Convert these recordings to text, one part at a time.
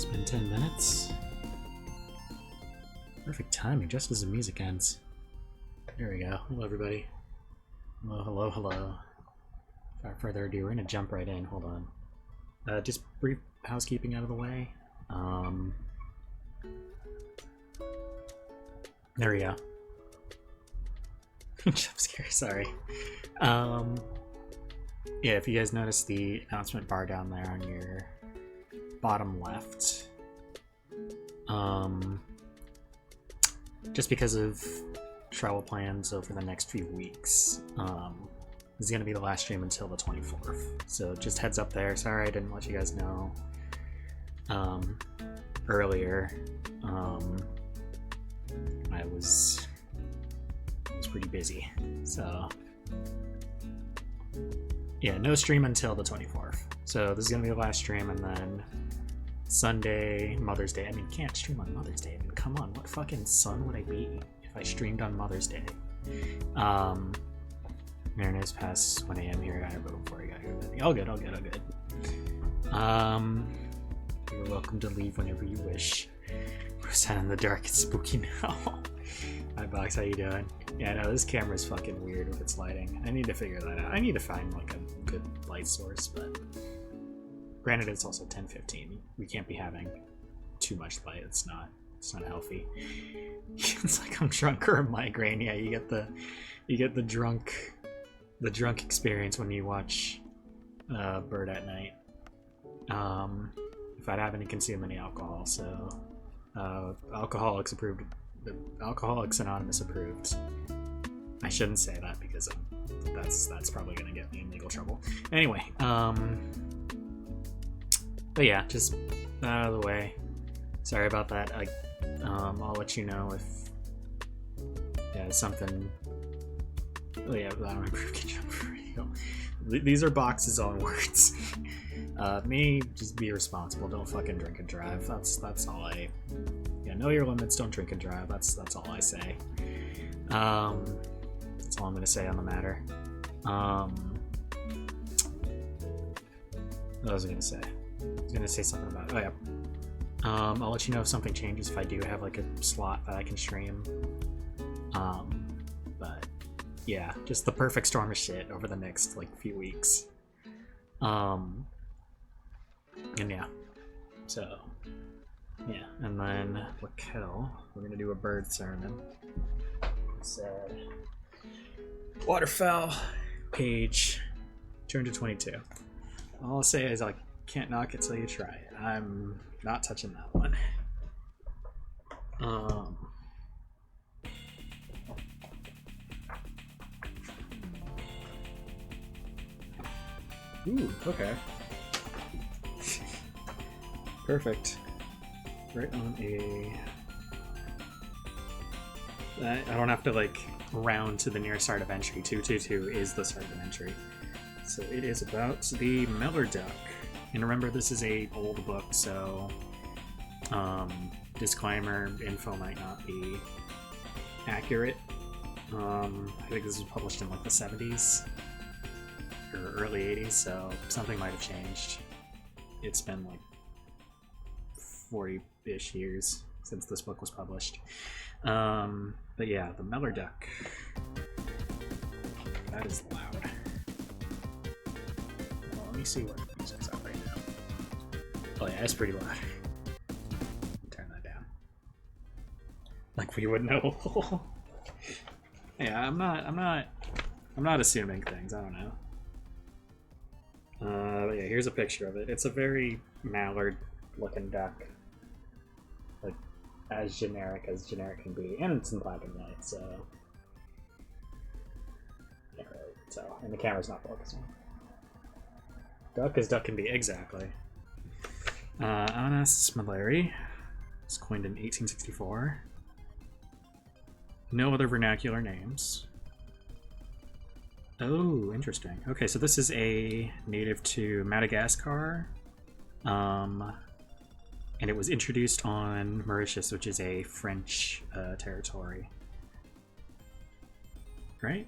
It's been 10 minutes. Perfect timing, just as the music ends. There we go. Hello, everybody. Hello, hello, hello. Without further ado, we're gonna jump right in. Hold on. Just brief housekeeping out of the way. There we go. Jump scare, sorry. Yeah, if you guys notice the announcement bar down there on your bottom left, just because of travel plans over the next few weeks, this is going to be the last stream until the 24th. So just heads up there. Sorry I didn't let you guys know earlier. I was pretty busy, so yeah, no stream until the 24th. So this is gonna be the last stream, and then Sunday, Mother's Day. I mean, can't stream on Mother's Day. I mean, come on, what fucking son would I be if I streamed on Mother's Day? Mariners past 1 a.m. here. I wrote before I got here. All good, all good, all good. You're welcome to leave whenever you wish. We're sat in the dark. It's spooky now. Hi, Box. How you doing? Yeah, no, this camera's fucking weird with its lighting. I need to figure that out. I need to find like a good light source, but granted, it's also 10:15. We can't be having too much light. It's not healthy. It's like I'm drunk or a migraine. Yeah, you get the drunk experience when you watch Bird at Night. If I haven't consumed any alcohol, so Alcoholics approved. The Alcoholics Anonymous approved. I shouldn't say that because that's probably gonna get me in legal trouble. Anyway, but yeah, just out of the way. Sorry about that. I'll let you know if something. Oh yeah, I don't improve jump radio. These are Box's own words. Me, just be responsible. Don't fucking drink and drive. That's all I. Yeah, know your limits. Don't drink and drive. That's all I say. That's all I'm gonna say on the matter. What was I gonna say? I was gonna say something about. Oh yeah. I'll let you know if something changes, if I do have like a slot that I can stream. But yeah, just the perfect storm of shit over the next like few weeks. And yeah, so yeah, and then Raquel, we're gonna do a bird sermon. Said waterfowl, page 222. All I'll say is I can't knock it till you try it. I'm not touching that one. Ooh, okay. Perfect. Right on a... I don't have to like round to the nearest start of entry. 222 is the start of entry. So it is about the Miller duck. And remember, this is a old book, so disclaimer, info might not be accurate. I think this was published in like the 70s or early 80s, so something might have changed. It's been like 40-ish years since this book was published. But yeah, the Miller duck. That is loud. Well, let me see what music's up right now. Oh yeah, it's pretty loud. Turn that down. Like we would know. Yeah, I'm not assuming things. I don't know. But yeah, here's a picture of it. It's a very mallard-looking duck. Like, as generic can be. And it's in black and white, so... Can't really tell. And the camera's not focusing. Duck as duck can be, exactly. Anas Malari was coined in 1864. No other vernacular names. Oh, interesting. Okay, so this is a native to Madagascar. And it was introduced on Mauritius, which is a French territory. Right?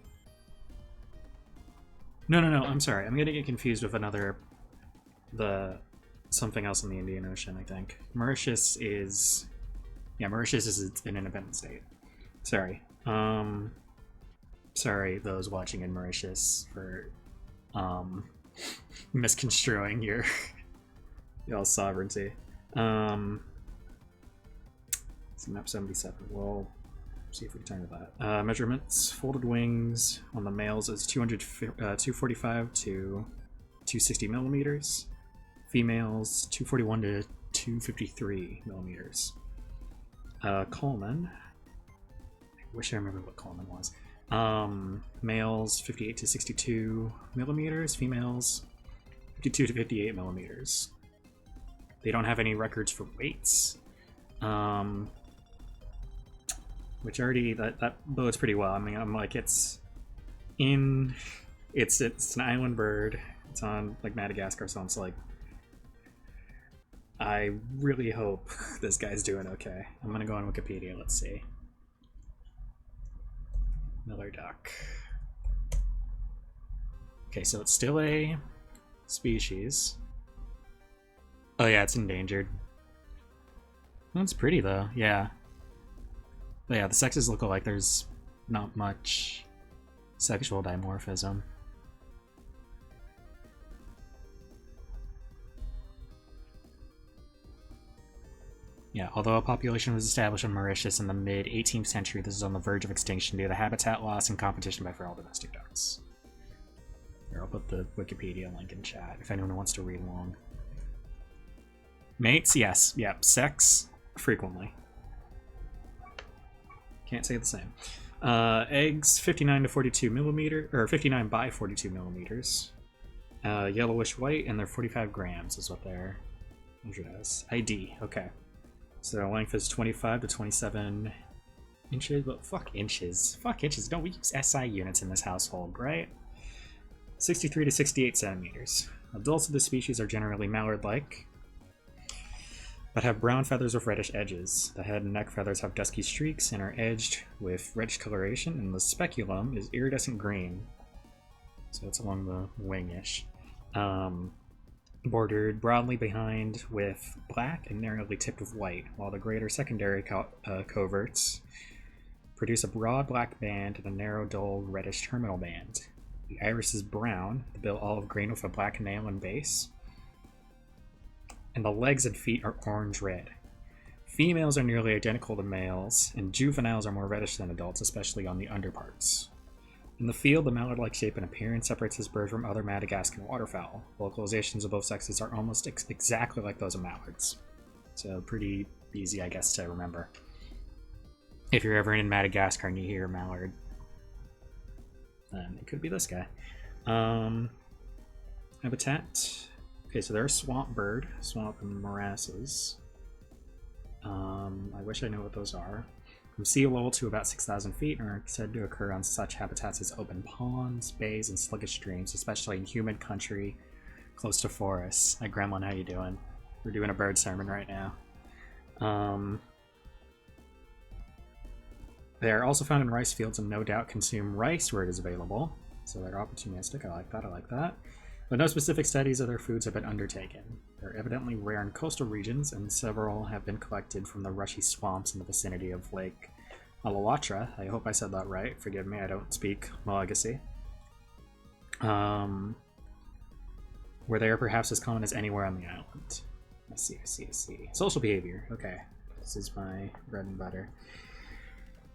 No, I'm sorry. I'm gonna get confused with something else in the Indian Ocean, I think. Mauritius is... Yeah, Mauritius is an independent state. Sorry. Sorry, those watching in Mauritius, for misconstruing your y'all's sovereignty. It's map 77. We'll see if we can turn to that. Measurements: folded wings on the males is 245 to 260 millimeters. Females 241 to 253 millimeters. Coleman. I wish I remember what Coleman was. Males 58 to 62 millimeters. Females 52 to 58 millimeters. They don't have any records for weights. Which already that bodes pretty well. I mean, I'm like, it's an island bird. It's on like Madagascar, so it's like, I really hope this guy's doing okay. I'm gonna go on Wikipedia. Let's see. Miller duck. Okay, so it's still a species. Oh yeah, it's endangered. That's pretty though, yeah. But yeah, the sexes look alike. There's not much sexual dimorphism. Yeah, although a population was established in Mauritius in the mid-18th century, this is on the verge of extinction due to habitat loss and competition by feral domestic ducks. Here, I'll put the Wikipedia link in chat if anyone wants to read along. Mates, yes. Yep. Sex, frequently. Can't say the same. Eggs, 59 to 42 millimeter, or 59 by 42 millimeters. Yellowish white, and they're 45 grams is what they're measured as. ID, okay. So their length is 25 to 27 inches, but fuck inches. Fuck inches. Don't we use SI units in this household, right? 63 to 68 centimeters. Adults of this species are generally mallard-like, but have brown feathers with reddish edges. The head and neck feathers have dusky streaks and are edged with reddish coloration, and the speculum is iridescent green. So it's along the wing-ish. Bordered broadly behind with black and narrowly tipped with white, while the greater secondary coverts produce a broad black band and a narrow, dull, reddish terminal band. The iris is brown, the bill olive green with a black nail and base, and the legs and feet are orange-red. Females are nearly identical to males, and juveniles are more reddish than adults, especially on the underparts. In the field, the mallard-like shape and appearance separates this bird from other Madagascan waterfowl. Vocalizations of both sexes are almost exactly like those of mallards. So pretty easy, I guess, to remember. If you're ever in Madagascar and you hear mallard, then it could be this guy. Habitat. Okay, so they're a swamp bird. Swamp and morasses. I wish I knew what those are. From sea level to about 6,000 feet, and are said to occur on such habitats as open ponds, bays, and sluggish streams, especially in humid country close to forests. Hi, Gremlin, how you doing? We're doing a bird sermon right now. They are also found in rice fields and no doubt consume rice where it is available. So they're opportunistic. I like that. I like that. But no specific studies of their foods have been undertaken. They're evidently rare in coastal regions, and several have been collected from the rushy swamps in the vicinity of Lake Alawatra. I hope I said that right. Forgive me, I don't speak Malagasy. Where they are perhaps as common as anywhere on the island. I see. Social behavior. Okay. This is my bread and butter.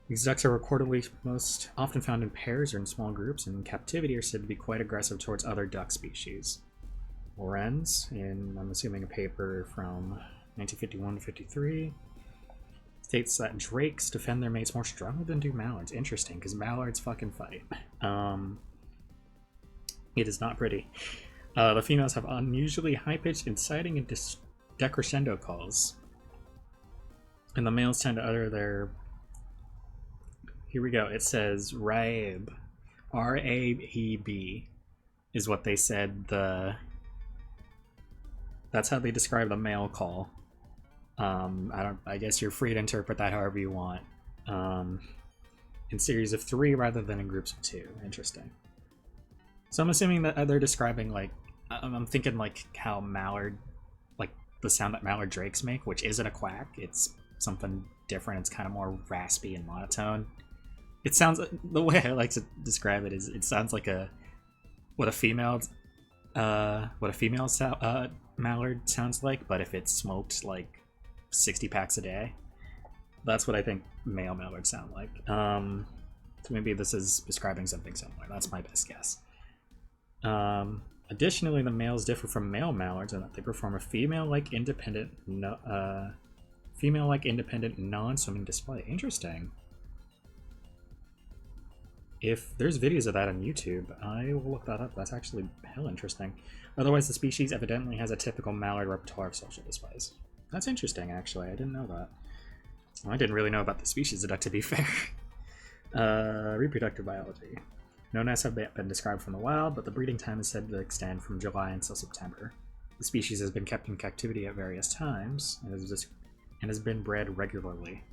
These ducks are reportedly most often found in pairs or in small groups, and in captivity are said to be quite aggressive towards other duck species. Lorenz, in, I'm assuming, a paper from 1951 to 53, states that drakes defend their mates more strongly than do mallards. Interesting, because mallards fucking fight. It is not pretty. The females have unusually high-pitched, inciting, and decrescendo calls. And the males tend to utter their... Here we go. It says Raeb. R-A-E-B is what they said the... That's how they describe the male call. I guess you're free to interpret that however you want. In series of 3 rather than in groups of 2. Interesting. So I'm assuming that they're describing, like... I'm thinking, like, how mallard... Like, the sound that mallard drakes make, which isn't a quack. It's something different. It's kind of more raspy and monotone. It sounds, the way I like to describe it is, it sounds like what a female mallard sounds like, but if it's smoked like 60 packs a day. That's what I think male mallards sound like. So maybe this is describing something similar. That's my best guess. Additionally, the males differ from male mallards in that they perform a female-like independent non-swimming display. Interesting. If there's videos of that on YouTube, I will look that up. That's actually hell interesting. Otherwise, the species evidently has a typical mallard repertoire of social displays. That's interesting, actually. I didn't know that. Well, I didn't really know about the species duck, to be fair. Reproductive biology. No nests have been described from the wild, but the breeding time is said to extend from July until September. The species has been kept in captivity at various times and has been bred regularly.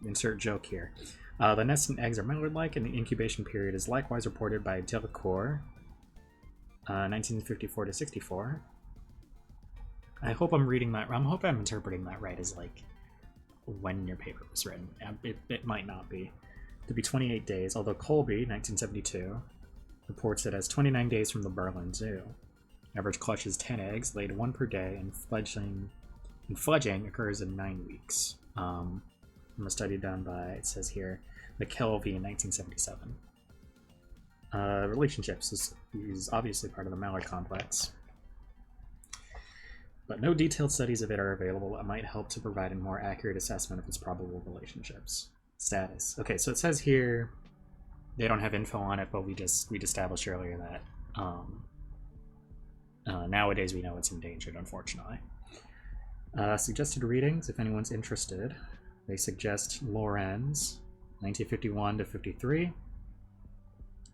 Insert joke here. The nests and eggs are mallard-like, and the incubation period is likewise reported by Delacour, 1954 to 64. I hope I'm reading that. I hope I'm interpreting that right as like when your paper was written. It might not be. To be 28 days, although Colby, 1972, reports it as 29 days from the Berlin Zoo. Average clutch is 10 eggs, laid 1 per day, and fledging occurs in 9 weeks. From a study done by, it says here, McKelvey in 1977. Relationships is obviously part of the mallard complex, but no detailed studies of it are available that might help to provide a more accurate assessment of its probable relationships. Status. Okay, so it says here they don't have info on it, but we'd established earlier that nowadays we know it's endangered, unfortunately. Suggested readings, if anyone's interested. They suggest Lorenz, 1951 to 53,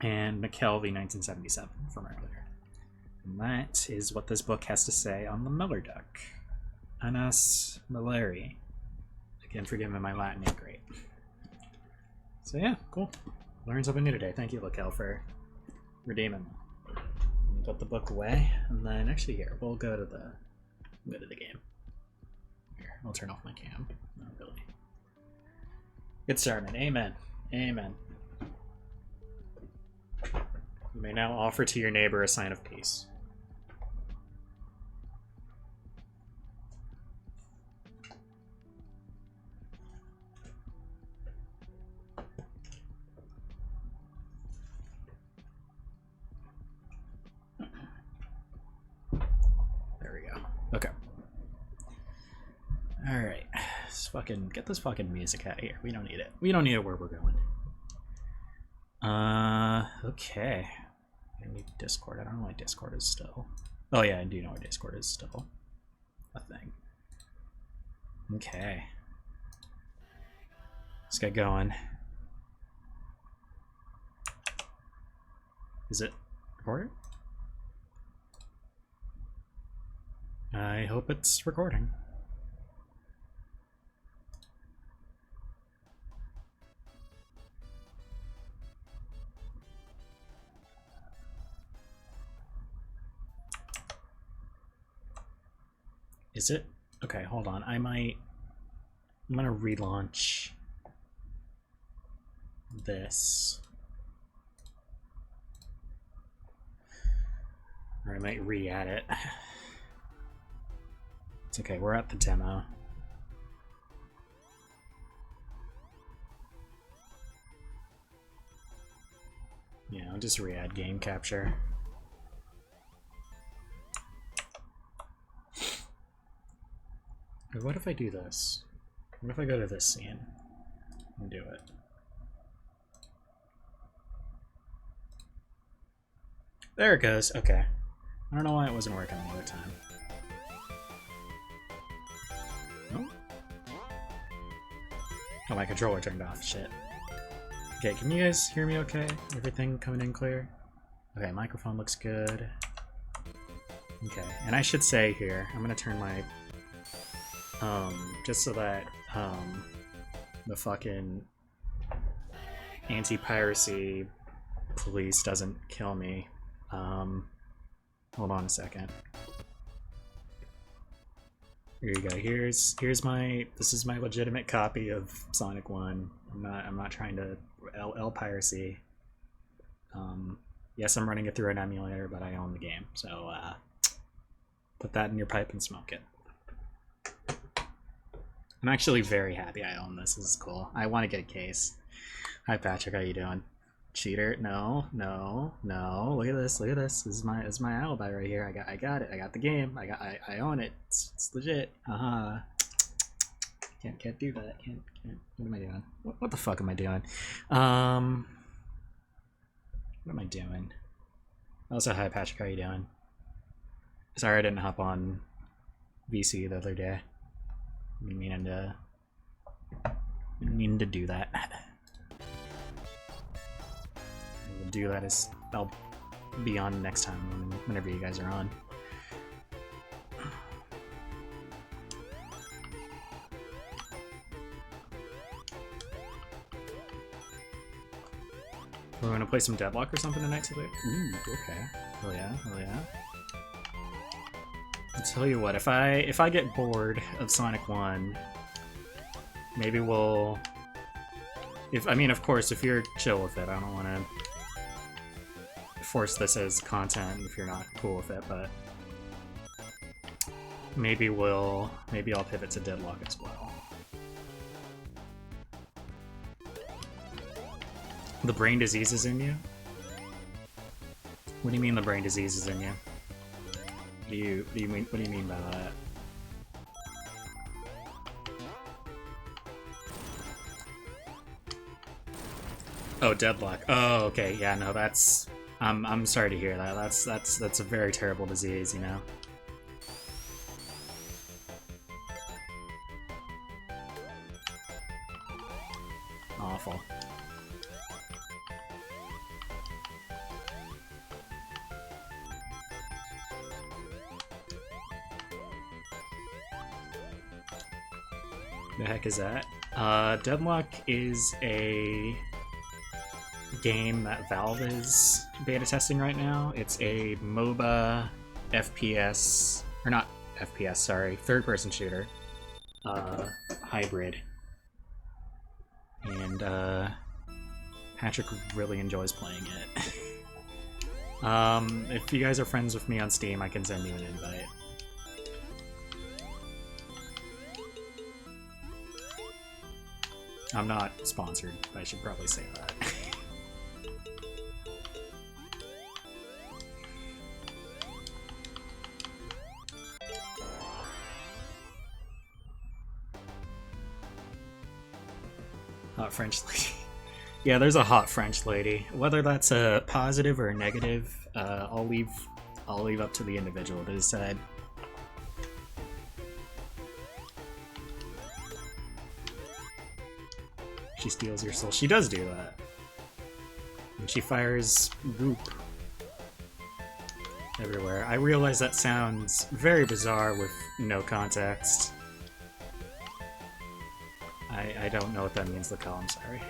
and McKelvey, 1977, from earlier. And that is what this book has to say on the miller duck. Anas Milleri. Again, forgive me, my Latin ain't great. So yeah, cool. Learned something new today. Thank you, Lakel, for redeeming. Let me put the book away, and then actually here we'll go to the game. Here, I'll turn off my cam. Not really. Good sermon. Amen. Amen. You may now offer to your neighbor a sign of peace. Okay. Alright. Get this fucking music out of here. We don't need it. We don't need it where we're going. Okay. I need Discord. I don't know why Discord is still. Oh yeah, I do know why Discord is still a thing. Okay. Let's get going. Is it recorded? I hope it's recording. Is it? Okay, hold on. I'm gonna relaunch this. Or I might re-add it. It's okay, we're at the demo. Yeah, I'll just re-add game capture. What if I do this? What if I go to this scene and do it? There it goes. Okay. I don't know why it wasn't working the other time. Oh, my controller turned off. Shit. Okay, can you guys hear me okay? Everything coming in clear? Okay, microphone looks good. Okay, and I should say here, I'm gonna turn my... just so that, the fucking anti-piracy police doesn't kill me. Hold on a second. Here you go. Here's my, this is my legitimate copy of Sonic 1. I'm not trying to L piracy. Yes, I'm running it through an emulator, but I own the game, so put that in your pipe and smoke it. I'm actually very happy I own this. This is cool. I want to get a case. Hi Patrick, how you doing? Cheater? No. Look at this. Look at this. This is my alibi right here. I got it. I got the game. I own it. It's legit. Can't do that. Can't. What am I doing? What the fuck am I doing? What am I doing? Also, hi Patrick, how you doing? Sorry I didn't hop on VC the other day. Didn't mean to do that. We'll do that as I'll be on next time whenever you guys are on. We're gonna play some Deadlock or something tonight today? Ooh, okay. Hell yeah, hell yeah. I'll tell you what, if I get bored of Sonic 1, maybe we'll... I mean, of course, if you're chill with it, I don't want to force this as content if you're not cool with it, but maybe I'll pivot to Deadlock as well. The brain disease is in you? What do you mean the brain disease is in you? What do you mean by that? Oh, Deadlock. Oh, okay. Yeah, no, that's... I'm sorry to hear that. That's a very terrible disease, you know? Awful. The heck is that? Deadlock is a game that Valve is beta testing right now. It's a MOBA FPS, or not FPS, sorry, third-person shooter hybrid. And Patrick really enjoys playing it. If you guys are friends with me on Steam, I can send you an invite. I'm not sponsored, but I should probably say that. Hot French lady. Yeah, there's a hot French lady. Whether that's a positive or a negative, I'll leave up to the individual to decide. She steals your soul. She does do that. And she fires goop everywhere. I realize that sounds very bizarre with no context. I don't know what that means, Lacal, I'm sorry.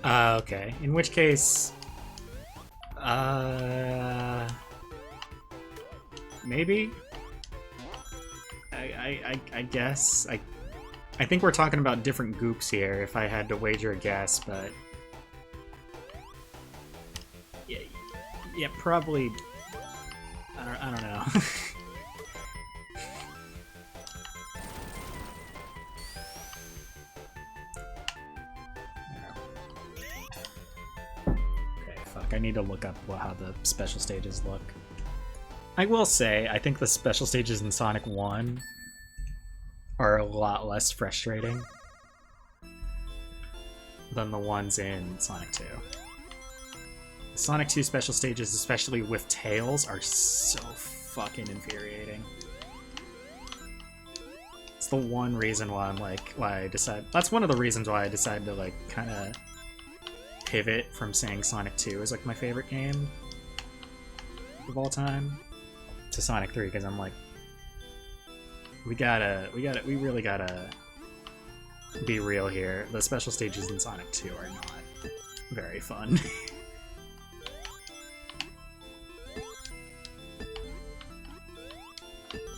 Okay. In which case, maybe. I guess I think we're talking about different goops here. If I had to wager a guess, but yeah, probably. I don't know. I need to look up how the special stages look. I will say, I think the special stages in Sonic 1 are a lot less frustrating than the ones in Sonic 2. Sonic 2 special stages, especially with Tails, are so fucking infuriating. It's the one reason why I'm like, that's one of the reasons why I decided to like kind of pivot from saying Sonic 2 is like my favorite game of all time to Sonic 3, because I'm like, we really gotta be real here. The special stages in Sonic 2 are not very fun.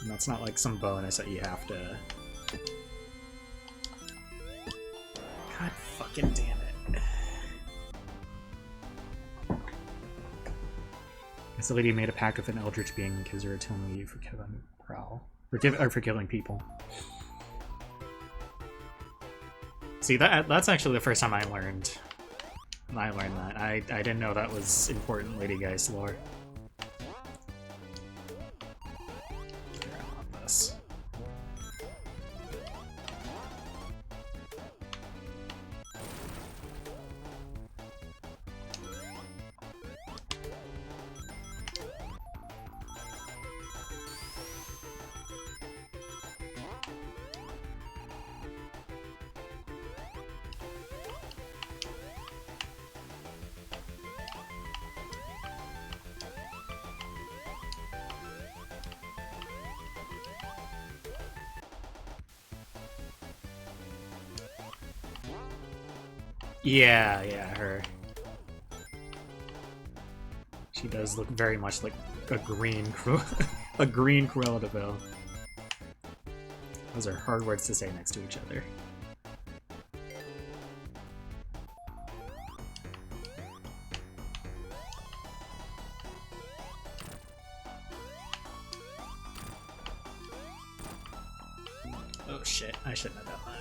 And that's not like some bonus that you have to... God fucking damn it. This lady made a pact with an eldritch being and gives her a tongue for killing Prowl. Or for killing people. See, that's actually the first time I learned that. I didn't know that was important Lady Geist lore. Here, I want this. Yeah, her. She does look very much like a green a green Cruella de Vil. Those are hard words to say next to each other. Oh shit, I shouldn't have done that.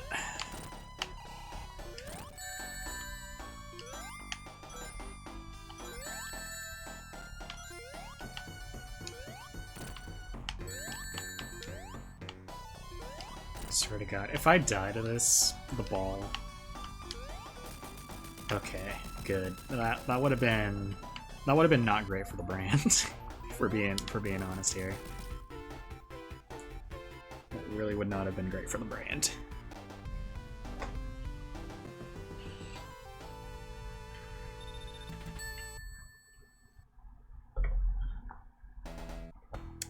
Swear to God, if I die to this, the ball. Okay, good. That would have been not great for the brand. for being honest here. It really would not have been great for the brand.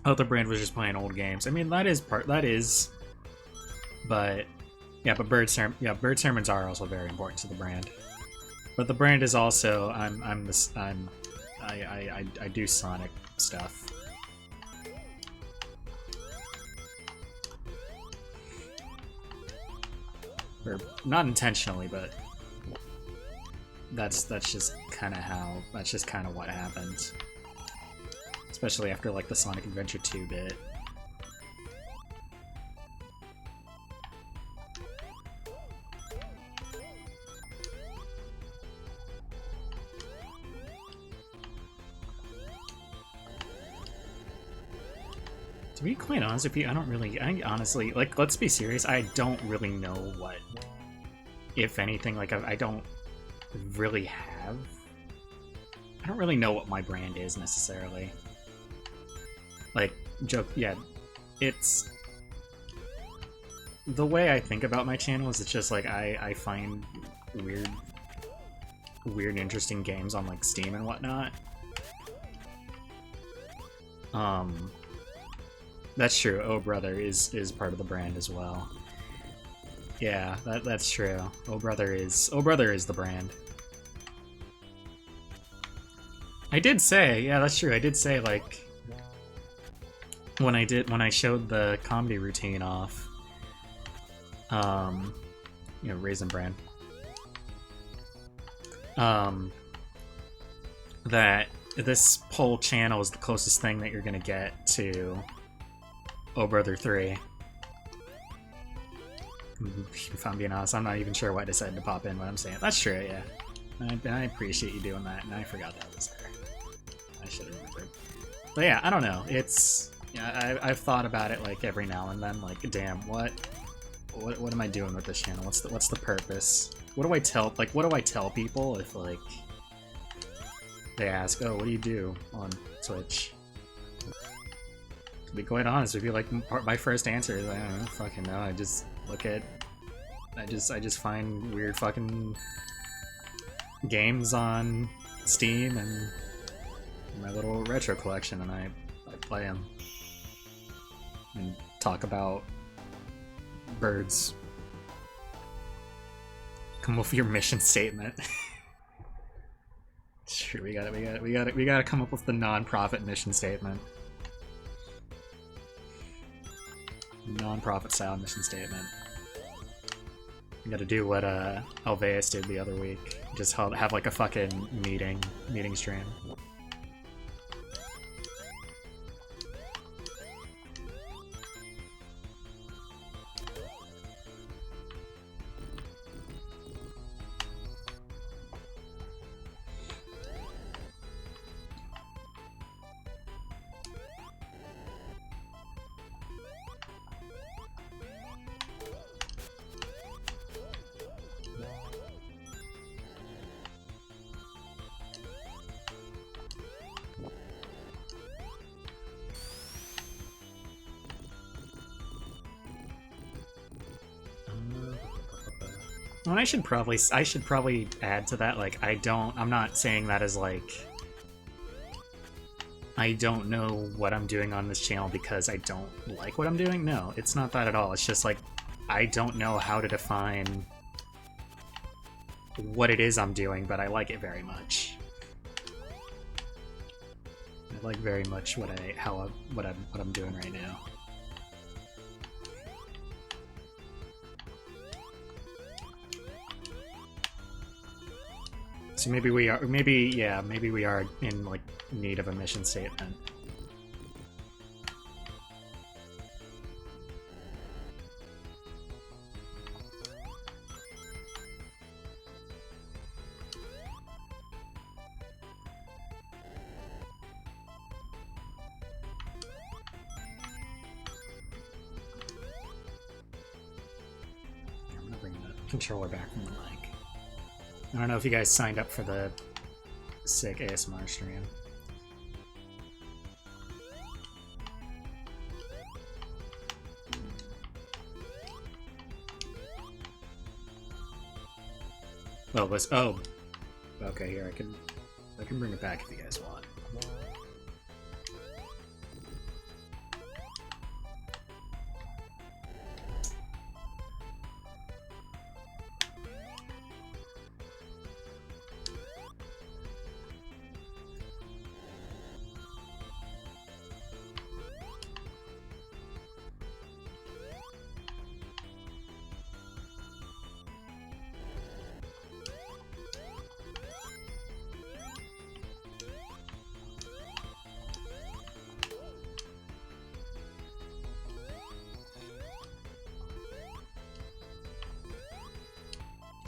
Oh, the brand was just playing old games. I mean, that is. But yeah, but bird sermons are also very important to the brand. But the brand is also I do Sonic stuff. Or not intentionally, but that's just kind of what happens. Especially after like the Sonic Adventure 2 bit. To be quite honest with you, I honestly, like, let's be serious, I don't really know what, if anything, like, I don't really know what my brand is, necessarily. Like, yeah, it's, the way I think about my channel is it's just, like, I find weird, interesting games on, like, Steam and whatnot. That's true. Oh Brother is part of the brand as well. Yeah, that's true. Oh Brother is the brand. I did say, yeah, that's true. I did say, like, when I showed the comedy routine off, Raisin Bran, that this whole channel is the closest thing that you're gonna get to Oh Brother 3. If I'm being honest, I'm not even sure why I decided to pop in what I'm saying. That's true, yeah. I appreciate you doing that, and I forgot that was there. I should have remembered. But yeah, I don't know. It's... Yeah, I've thought about it, like, every now and then, like, damn, what am I doing with this channel? What's the purpose? What do I tell people if, like... they ask, "Oh, what do you do on Twitch?" To be quite honest with you, like my first answer is, I don't fucking know. I just look at, I just find weird fucking games on Steam and my little retro collection, and I play them and talk about birds. Come up with your mission statement. Sure, we gotta come up with the non-profit mission statement. Non-profit style mission statement. We gotta do what Alveus did the other week. Just have like a fucking meeting stream. And I should probably add to that, like, I'm not saying that as like, I don't know what I'm doing on this channel because I don't like what I'm doing. No, it's not that at all. It's just like, I don't know how to define what it is I'm doing, but I like it very much. I like very much what I'm doing right now. So maybe we are in like need of a mission statement. I'm gonna bring the controller back from the mic. I don't know if you guys signed up for the sick ASMR stream. Oh, okay. Here I can bring it back if you guys want.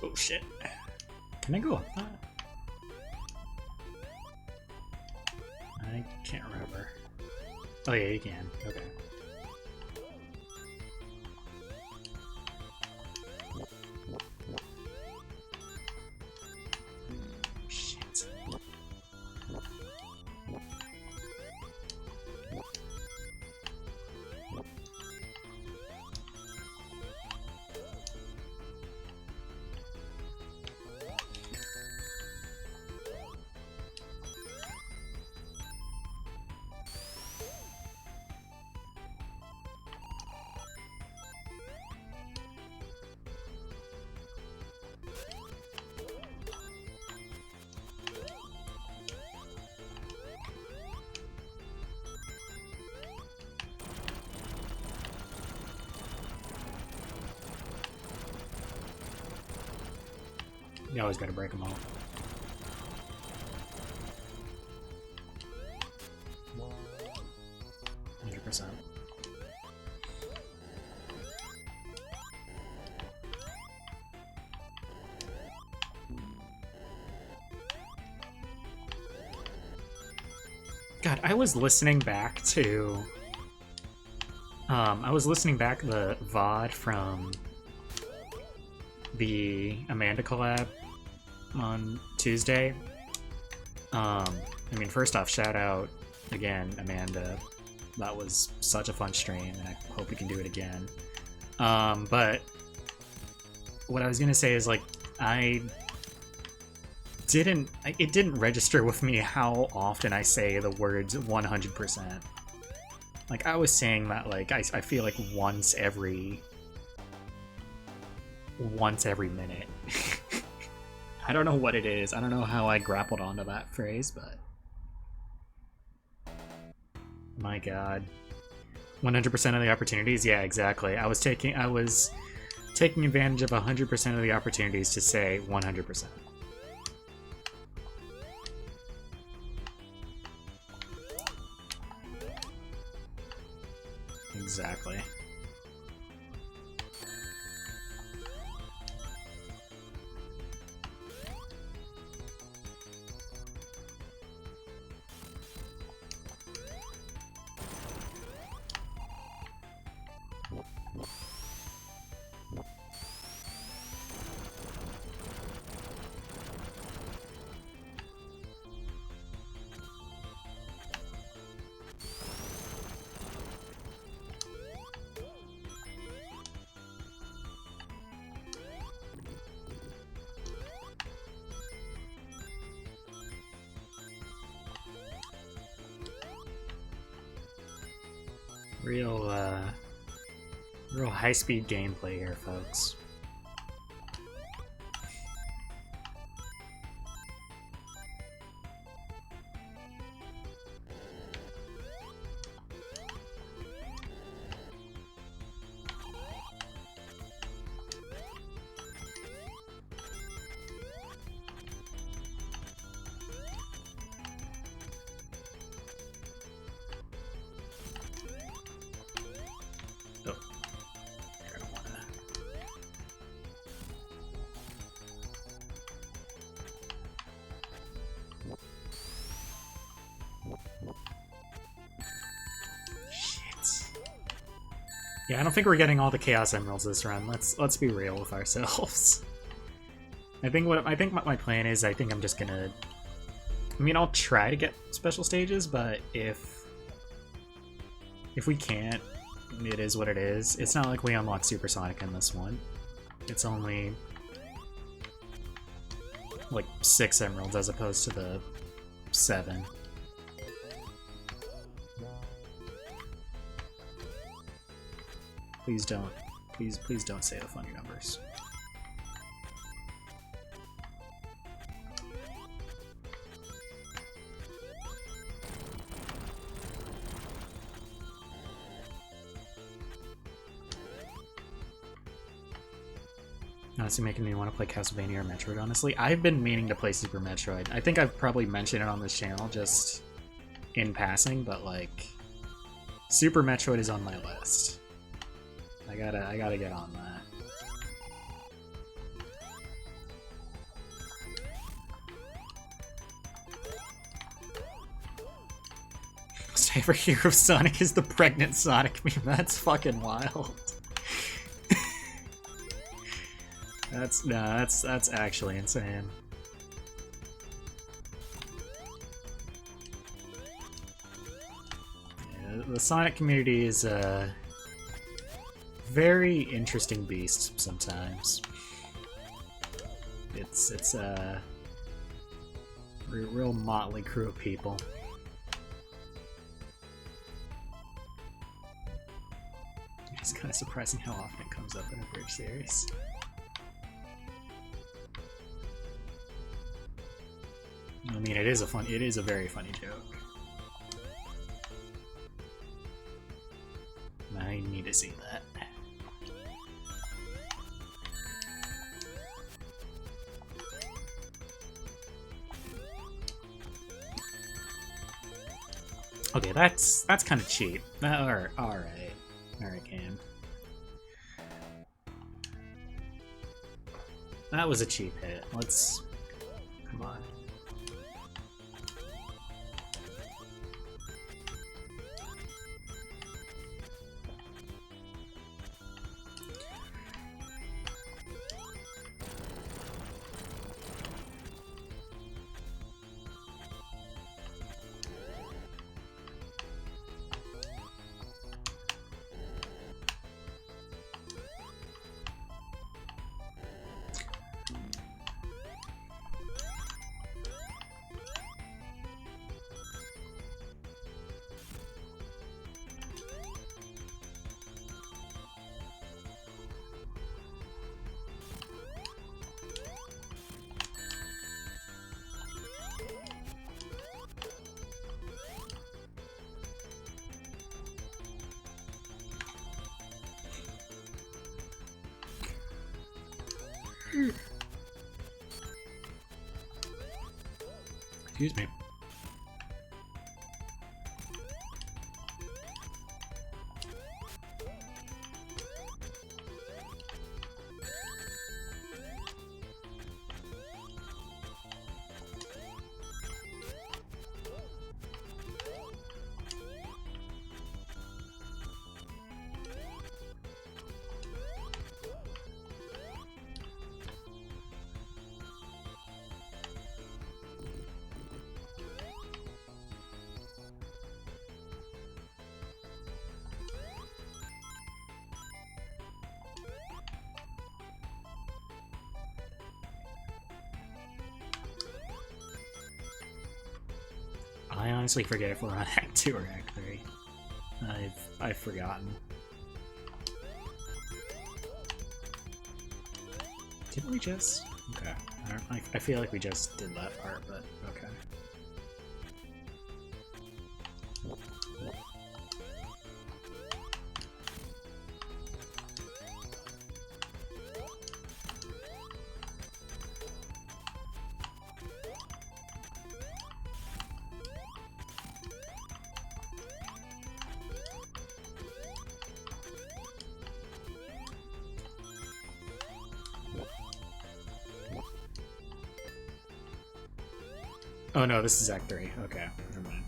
Oh shit. Can I go up that? I can't remember. Oh yeah, you can. Okay. Shit. You always gotta break them all. %. God, I was listening back to the VOD from the Amanda collab on Tuesday. I mean, first off, shout out again, Amanda. That was such a fun stream, and I hope we can do it again. But what I was gonna say is, like, it didn't register with me how often I say the words 100%. Like, I was saying that, like, I feel like once every minute. I don't know what it is. I don't know how I grappled onto that phrase, but my god. 100% of the opportunities? Yeah, exactly. I was taking advantage of 100% of the opportunities to say 100%. Exactly. Real high-speed gameplay here, folks. Yeah, I don't think we're getting all the Chaos Emeralds this run. Let's be real with ourselves. I think what my plan is, I think I'm just gonna. I mean, I'll try to get special stages, but if we can't, it is what it is. It's not like we unlock Supersonic in this one. It's only like 6 emeralds as opposed to the 7. Please don't say the funny numbers. Honestly, making me want to play Castlevania or Metroid, honestly. I've been meaning to play Super Metroid. I think I've probably mentioned it on this channel just in passing, but like Super Metroid is on my list. I gotta get on that. Most favorite hero of Sonic is the pregnant Sonic meme. That's fucking wild. That's actually insane. Yeah, the Sonic community is very interesting beast sometimes. It's a real motley crew of people. It's kind of surprising how often it comes up in a Bridge series. I mean, it is a very funny joke. I need to see that. Okay, that's kind of cheap. All right, Cam. That was a cheap hit. Let's come on. Excuse me. I honestly forget if we're on Act 2 or Act 3. I've forgotten. Didn't we just? Okay. I feel like we just did that part, but okay. Oh no, this is Act 3. Okay, never mind.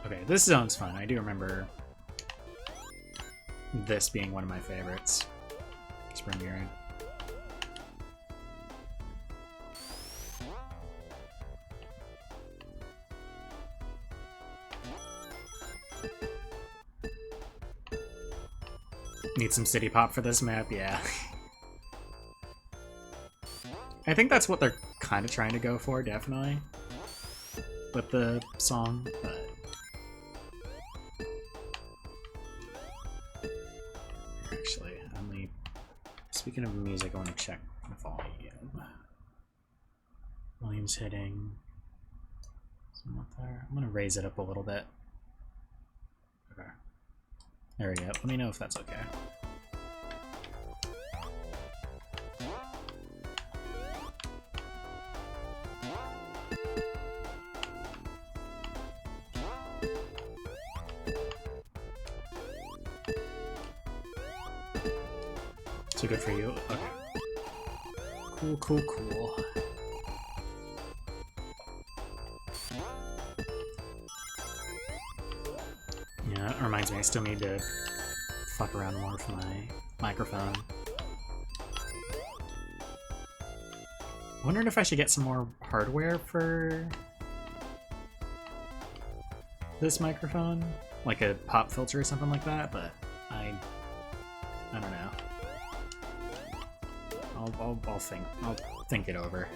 Okay, this zone's fun. I do remember this being one of my favorites. Spring Urine. Need some city pop for this map? Yeah. I think that's what they're kind of trying to go for, definitely. With the song, but... Actually, speaking of music, I want to check the volume. Volume's hitting somewhat there. I'm gonna raise it up a little bit. Okay. There we go. Let me know if that's okay. Too good for you? Okay. Cool, cool, cool. Yeah, that reminds me, I still need to fuck around more with my microphone. Wondering if I should get some more hardware for this microphone, like a pop filter or something like that, but I don't know. I'll think it over.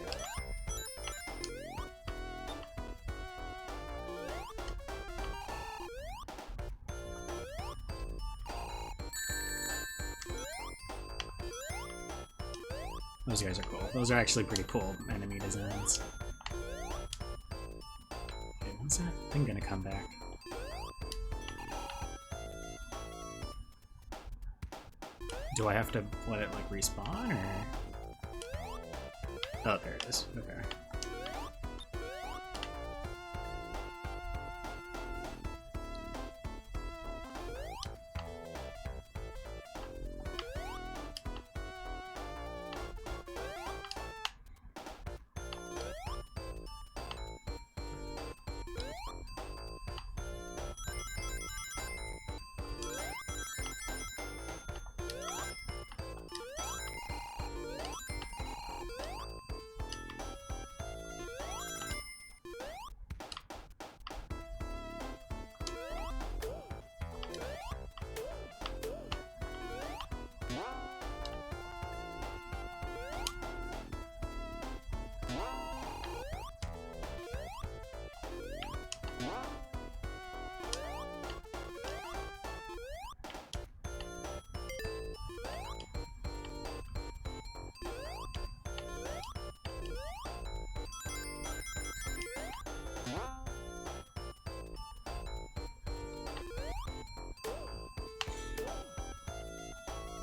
Those guys are cool. Those are actually pretty cool enemy designs. Okay, when's that thing gonna come back? Do I have to let it, like, respawn, or...? Oh, there it is. Okay.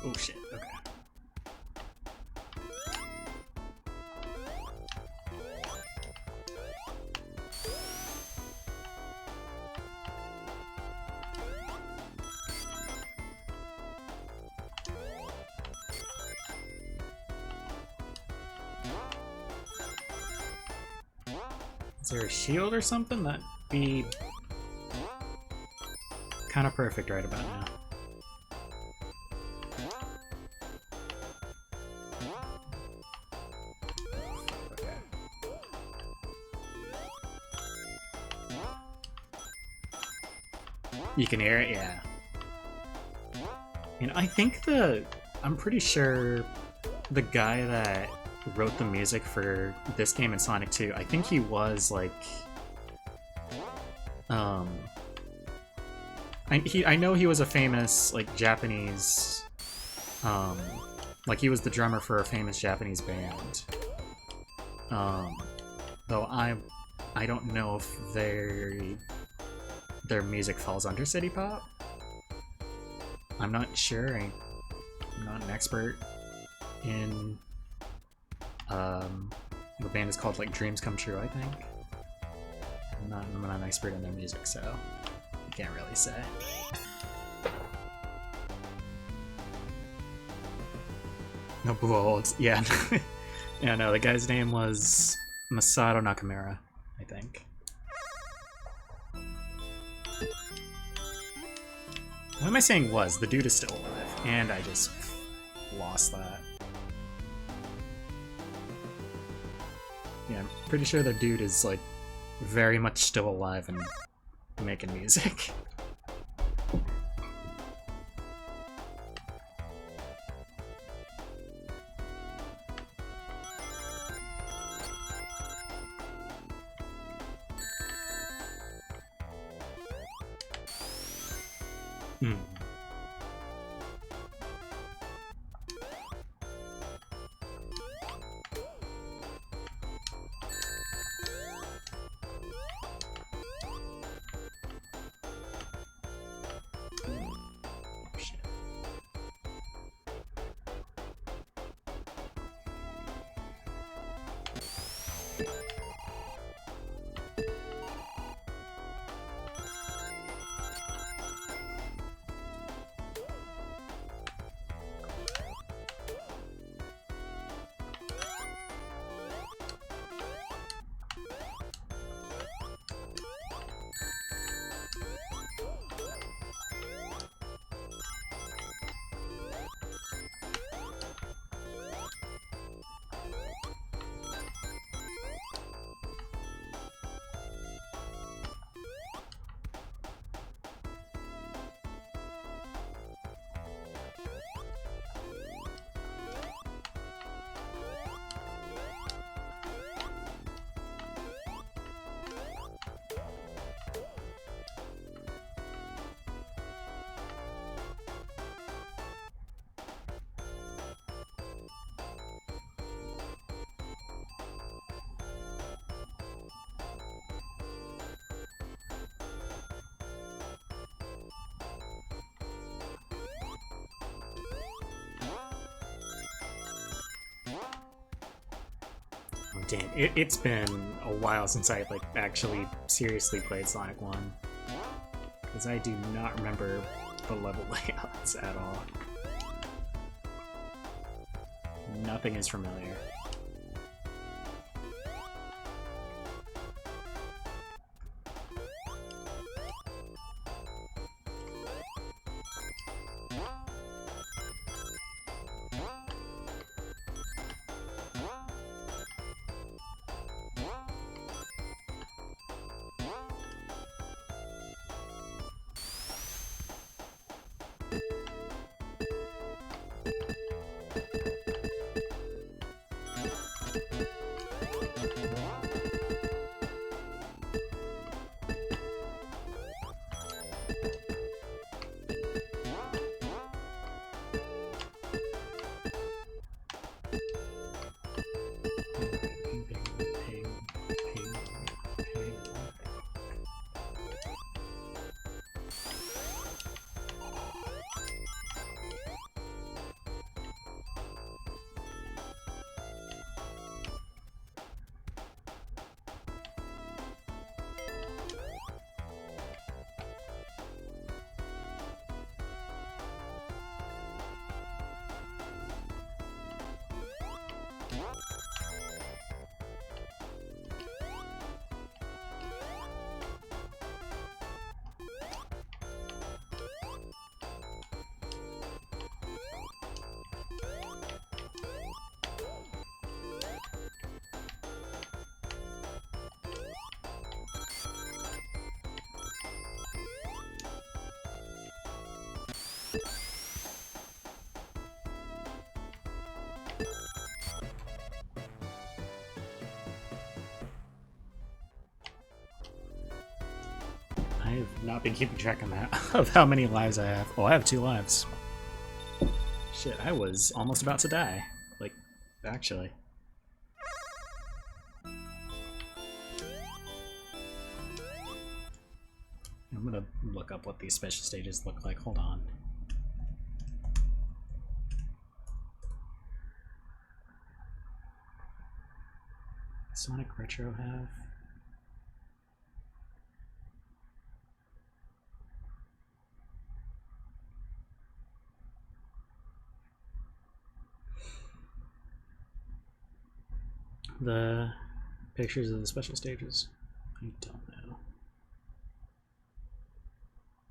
Oh shit, okay. Is there a shield or something? That'd be kind of perfect right about now. Okay. You can hear it? Yeah. And I think I'm pretty sure the guy that wrote the music for this game and Sonic 2, I think he was like I know he was a famous like Japanese like he was the drummer for a famous Japanese band. Though I don't know if their music falls under city pop. I'm not sure. I'm not an expert in the band is called like Dreams Come True, I think. I'm not an expert in their music, so I can't really say. No, well, yeah. Yeah, no, the guy's name was Masato Nakamura, I think. What am I saying was? The dude is still alive, and I just lost that. Yeah, I'm pretty sure the dude is, like, very much still alive and making music. Damn, it's been a while since I like actually seriously played Sonic 1. Because I do not remember the level layouts at all. Nothing is familiar. have not been keeping track of that of how many lives I have. Oh, I have 2 lives. Shit, I was almost about to die. Like, actually. I'm gonna look up what these special stages look like. Hold on. Sonic Retro have? The pictures of the special stages? I don't know.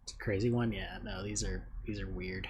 It's a crazy one? Yeah, no, these are weird.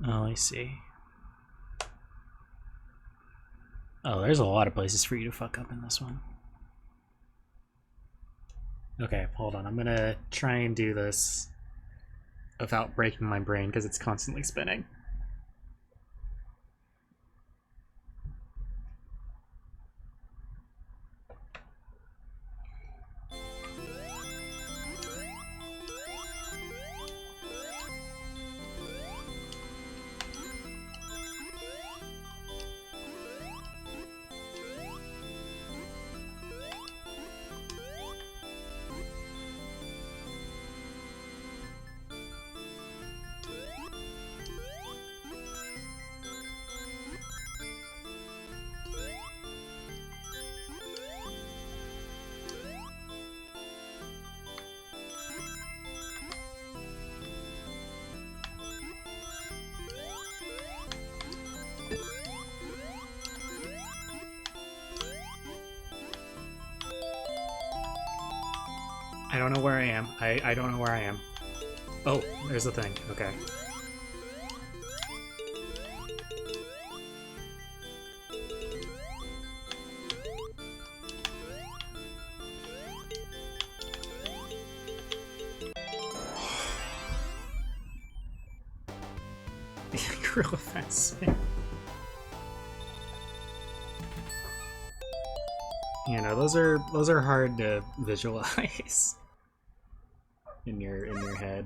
Oh, I see. Oh, there's a lot of places for you to fuck up in this one. Okay, hold on. I'm gonna try and do this without breaking my brain because it's constantly spinning. I don't know where I am. I don't know where I am. Oh, there's the thing. Okay. Real offense. You know, those are hard to visualize in your head.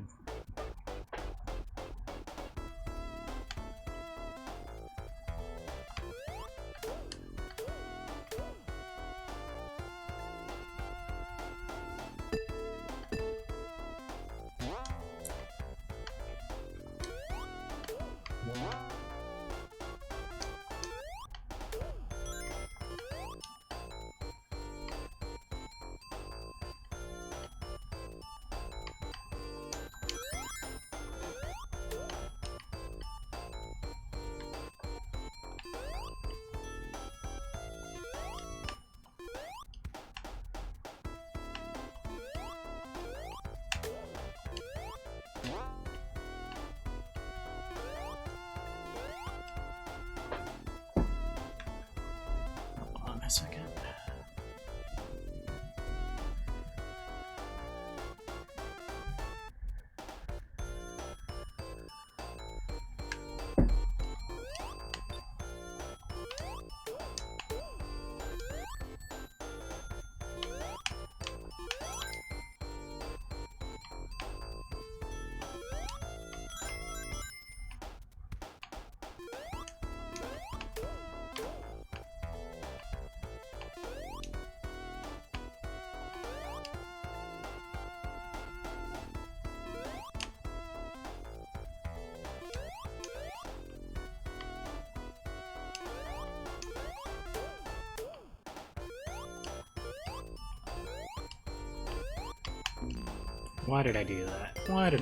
Why did I do that?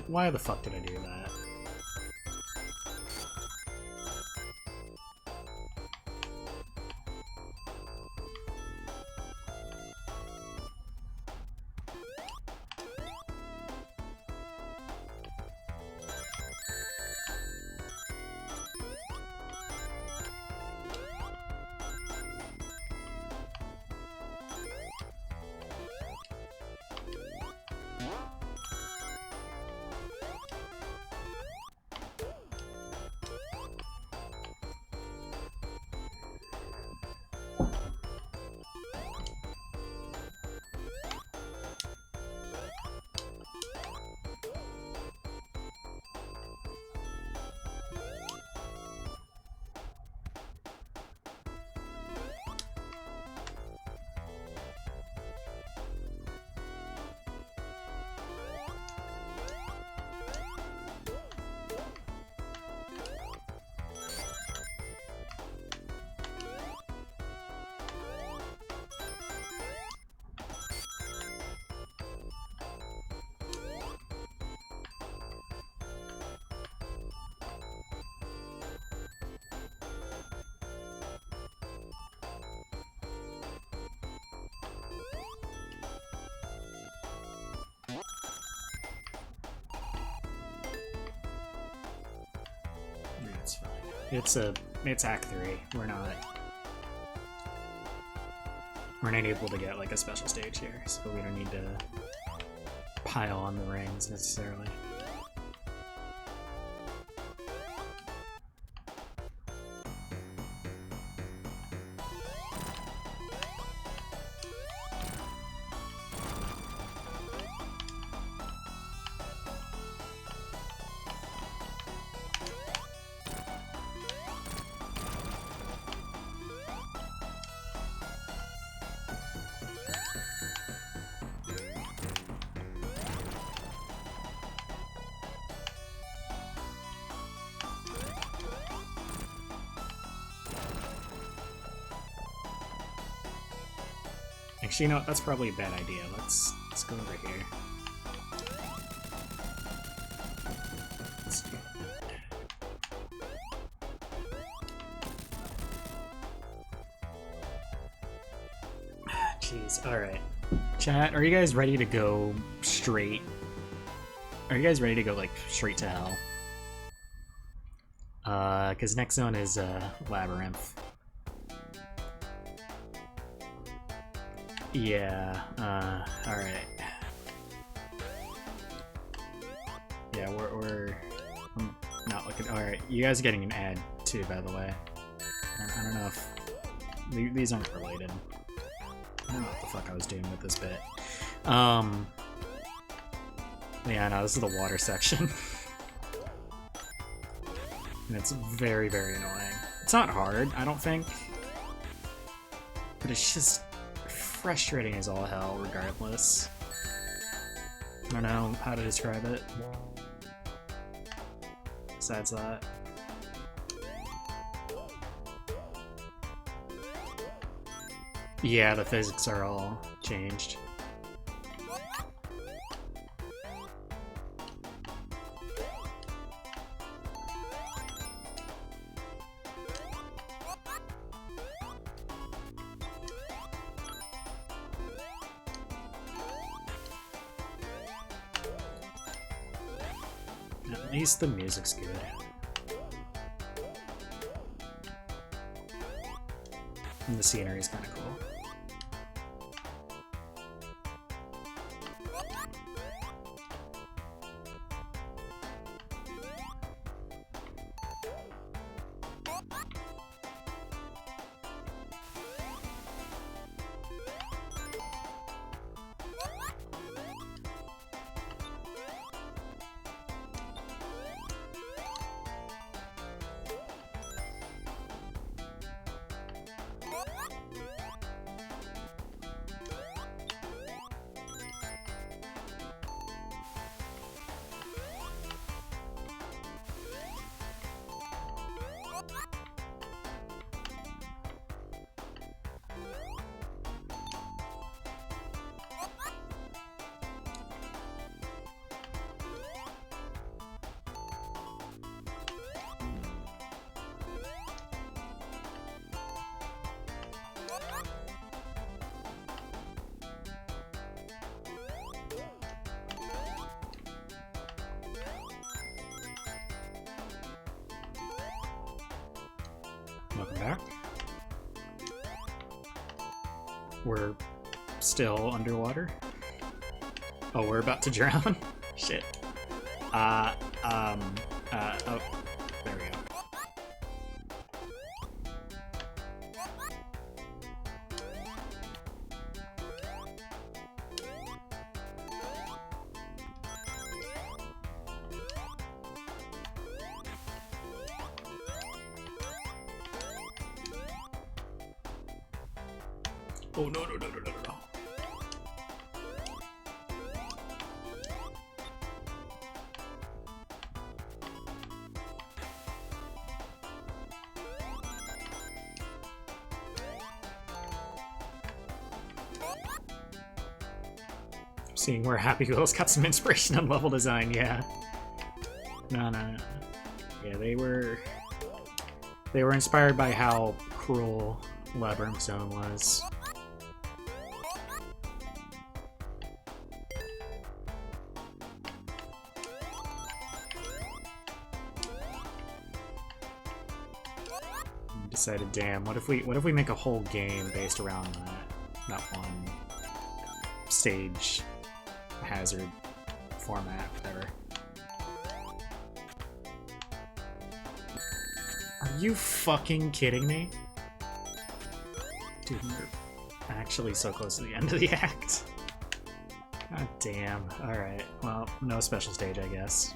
Why the fuck did I do that? It's fine. It's Act 3. We're not able to get like a special stage here, so we don't need to pile on the rings necessarily. Actually, you know what? That's probably a bad idea. Let's go over here. Let's do that. Jeez. All right, chat. Are you guys ready to go straight? Are you guys ready to go like straight to hell? Because next zone is Labyrinth. Yeah, alright. Yeah, we're not looking. Alright, you guys are getting an ad too, by the way. I don't know if these aren't related. I don't know what the fuck I was doing with this bit. Yeah, no, this is the water section. And it's very, very annoying. It's not hard, I don't think. But it's just frustrating as all hell, regardless. I don't know how to describe it. Besides that. Yeah, the physics are all changed. At least the music's good. And the scenery's kind of cool. back. We're still underwater. Oh, we're about to drown? Shit. Oh, there we go. Oh, no. Seeing where Happy Wheels got some inspiration on level design, yeah. No. Yeah, they were inspired by how cruel Labyrinth Zone was. Decided, damn, what if we make a whole game based around that one stage hazard format, whatever. Are you fucking kidding me? Dude, we're actually so close to the end of the act. God damn. Alright, well, no special stage, I guess.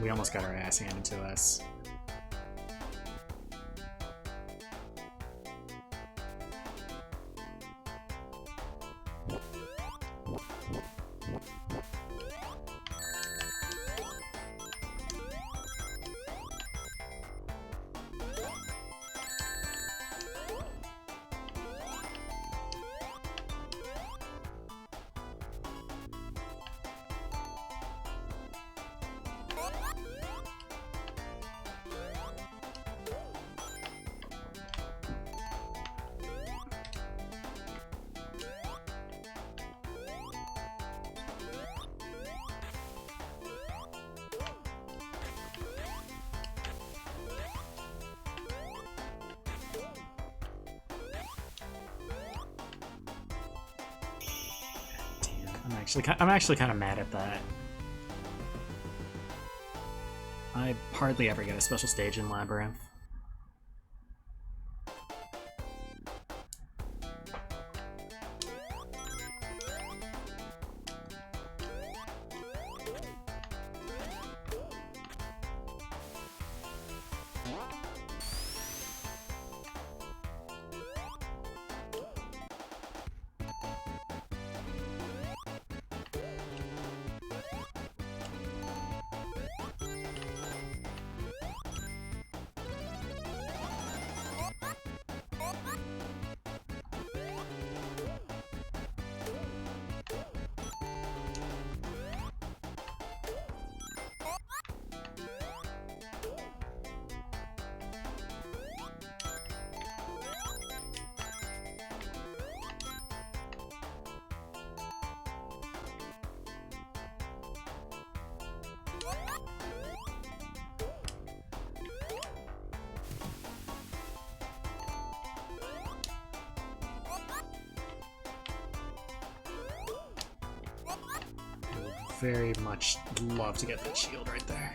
We almost got our ass handed to us. I'm actually kind of mad at that. I hardly ever get a special stage in Labyrinth. Very much love to get that shield right there.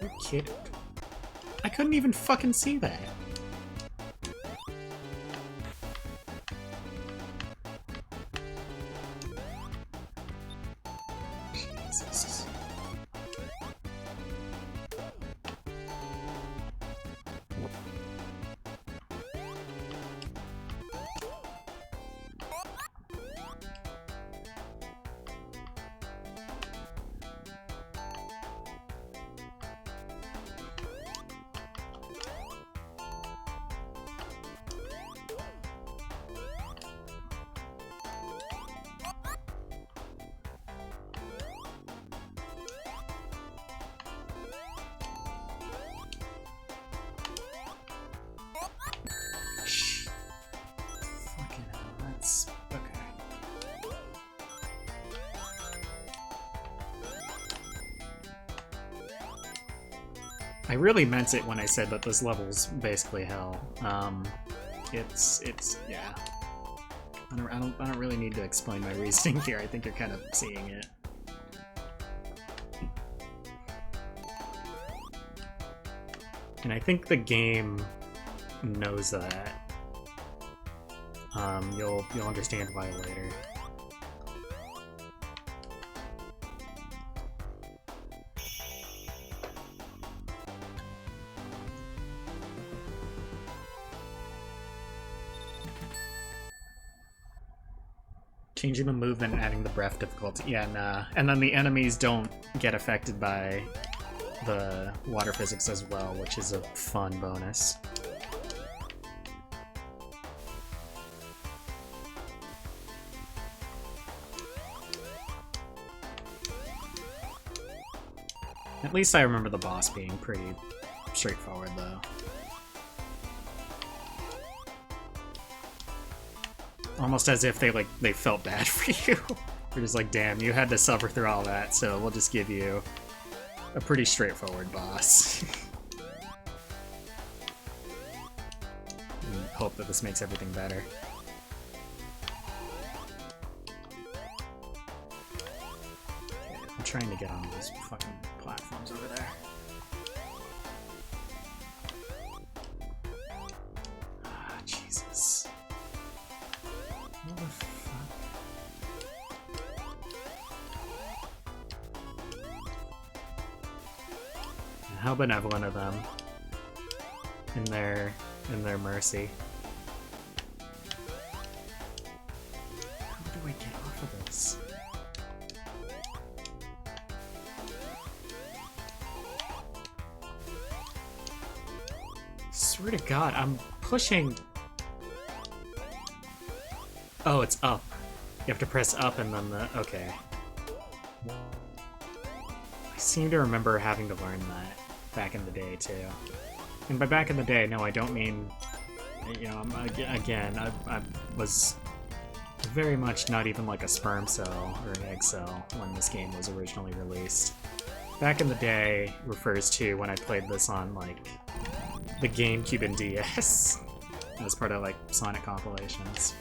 You kidding? I couldn't even fucking see that. I really meant it when I said that this level's basically hell. Yeah. I don't really need to explain my reasoning here. I think you're kind of seeing it. And I think the game knows that. You'll understand why later. Changing the movement and adding the breath difficulty. Yeah, nah. And then the enemies don't get affected by the water physics as well, which is a fun bonus. At least I remember the boss being pretty straightforward, though. Almost as if they felt bad for you. They're just like, damn, you had to suffer through all that, so we'll just give you a pretty straightforward boss. And hope that this makes everything better. Okay, I'm trying to get on those fucking platforms over there. Ah, Jesus. What the fuck? How benevolent of them in their mercy. How do I get off of this? Swear to God, I'm pushing. Oh, it's up. You have to press up and then the... Okay. I seem to remember having to learn that back in the day, too. And by back in the day, no, I don't mean... You know, again, I was very much not even like a sperm cell or an egg cell when this game was originally released. Back in the day refers to when I played this on, like, the GameCube and DS as part of, like, Sonic compilations.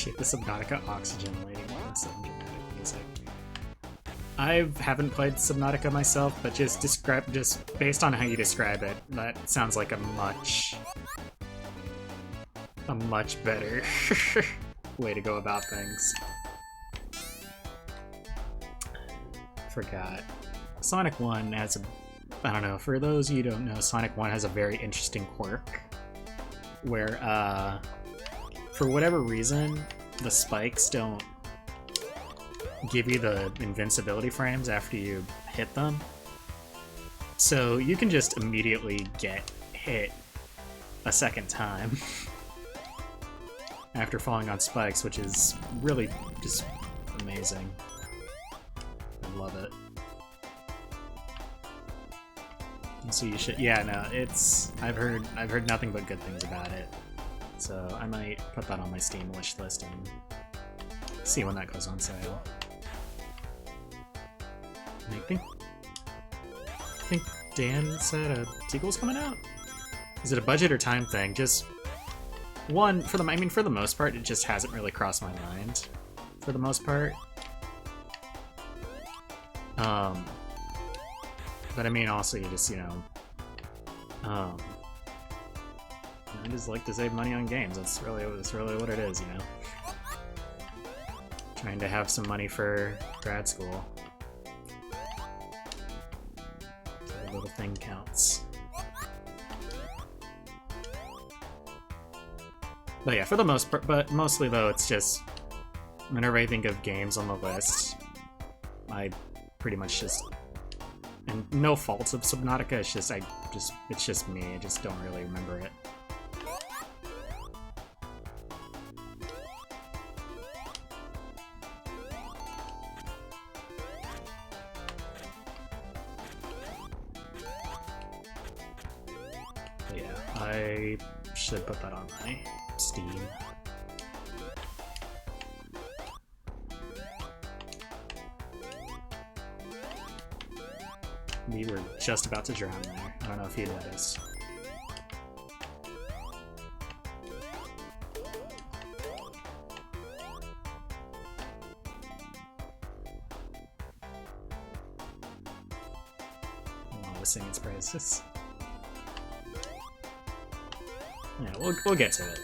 The Subnautica Oxygen Lady wanted some dramatic music. I haven't played Subnautica myself, but just based on how you describe it, that sounds like a much better way to go about things. Forgot. Sonic 1 has a... I don't know, for those of you who don't know, Sonic 1 has a very interesting quirk where, for whatever reason, the spikes don't give you the invincibility frames after you hit them. So you can just immediately get hit a second time after falling on spikes, which is really just amazing. I love it. So you should. Yeah, no, it's. I've heard nothing but good things about it. So I might put that on my Steam wish list and see when that goes on sale. And I think Dan said a sequel's coming out. Is it a budget or time thing? Just one for the. I mean, for the most part, it just hasn't really crossed my mind. For the most part. But I mean, also you just, you know, I just like to save money on games. That's really what it is, you know. Trying to have some money for grad school. So every little thing counts. But yeah, for the most part, but mostly though, it's just whenever I think of games on the list, I pretty much just, and no faults of Subnautica, it's just it's just me. I just don't really remember it. But yeah, I should put that on my Steam. We were just about to drown there. I don't know if you noticed. I was singing its praises. Yeah, we'll get to it.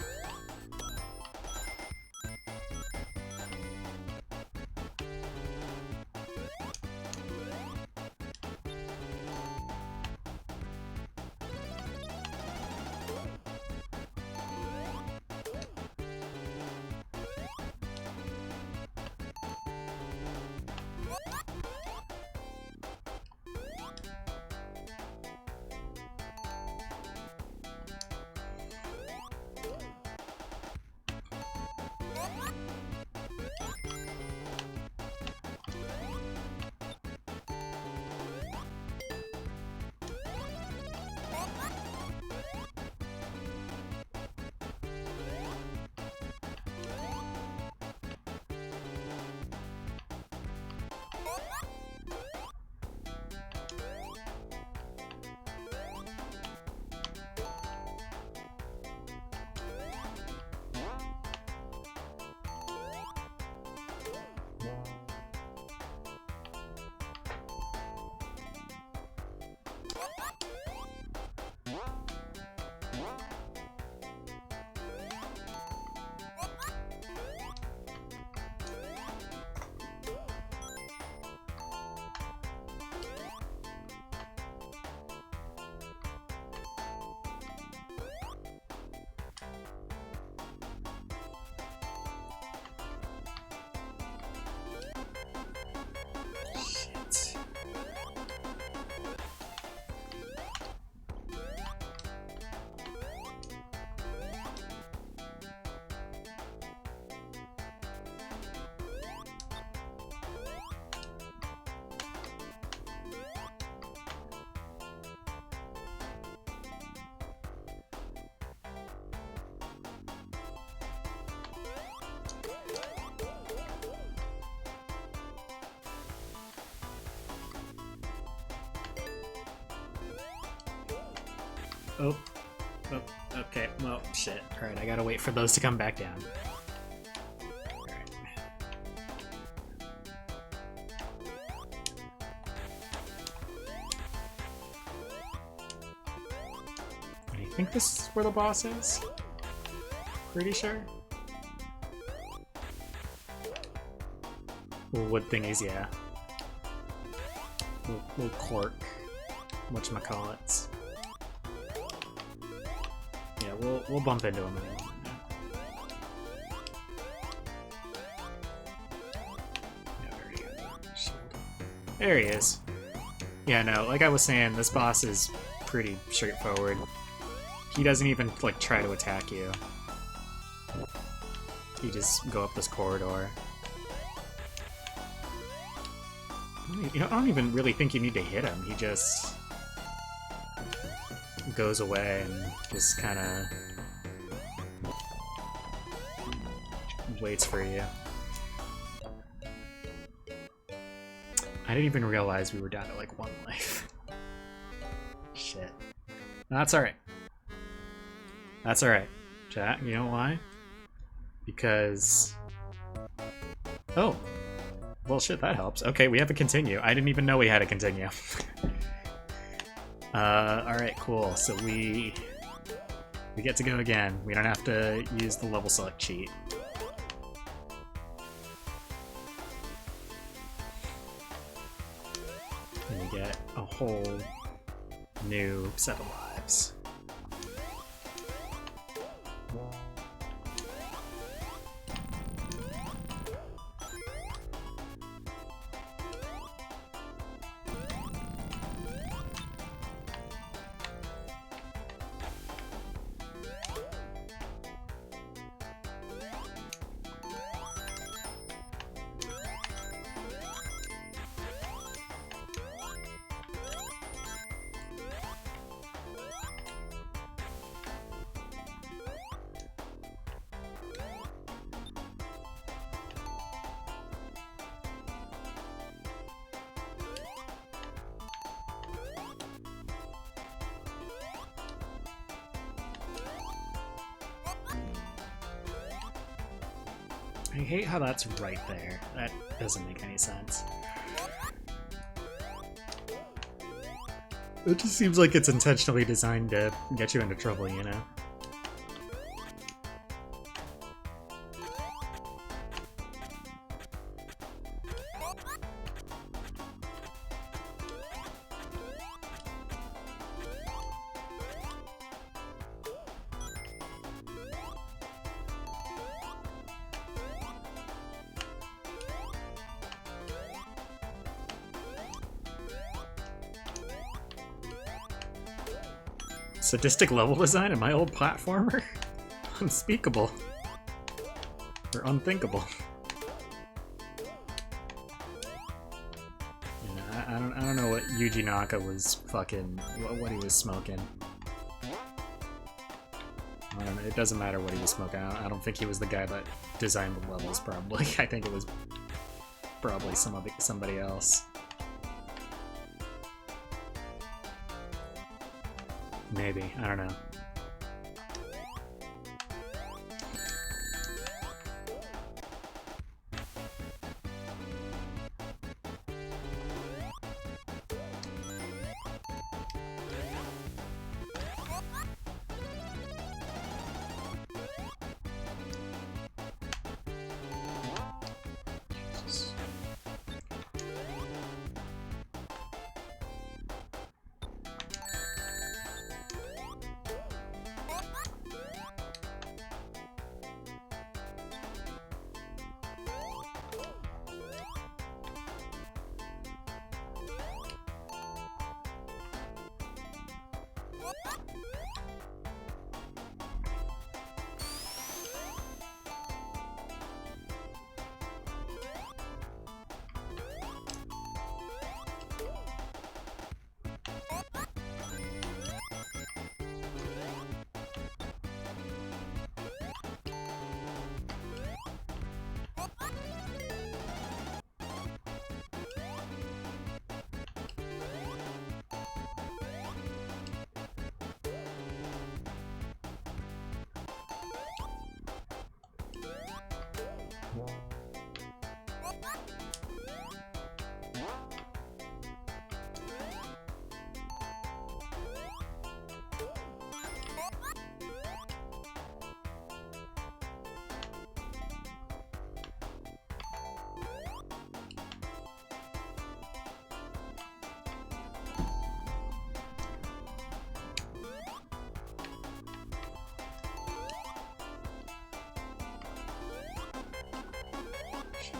Oh, okay, well, shit. Alright, I gotta wait for those to come back down. Alright. I think this is where the boss is. Pretty sure. Wood thingies, yeah. Little cork. Whatchamacallits. Yeah, we'll bump into him in a moment. There he is. Yeah, no, like I was saying, this boss is pretty straightforward. He doesn't even, like, try to attack you. You just go up this corridor. You know, I don't even really think you need to hit him. He just goes away and just kind of waits for you. I didn't even realize we were down to like 1 life. Shit. That's alright. That's alright. Chat, you know why? Because... Oh. Well, shit, that helps. Okay, we have a continue. I didn't even know we had a continue. Alright, cool. So we get to go again. We don't have to use the level select cheat. And we get a whole new set of lives. I hate how that's right there. That doesn't make any sense. It just seems like it's intentionally designed to get you into trouble, you know? Sadistic level design in my old platformer? Unspeakable. Or unthinkable. Yeah, I don't know what Yuji Naka was fucking... what he was smoking. I don't know, it doesn't matter what he was smoking. I don't think he was the guy that designed the levels, probably. I think it was probably somebody else. Maybe, I don't know. Jesus.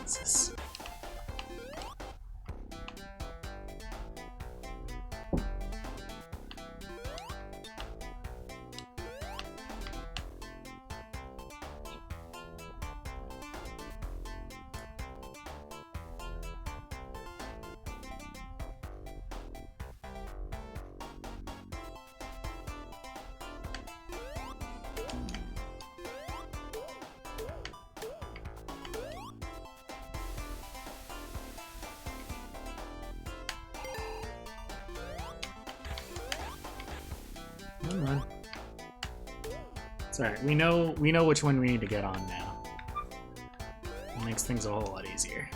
Jesus. Come on. It's alright. We know which one we need to get on now. It makes things a whole lot easier.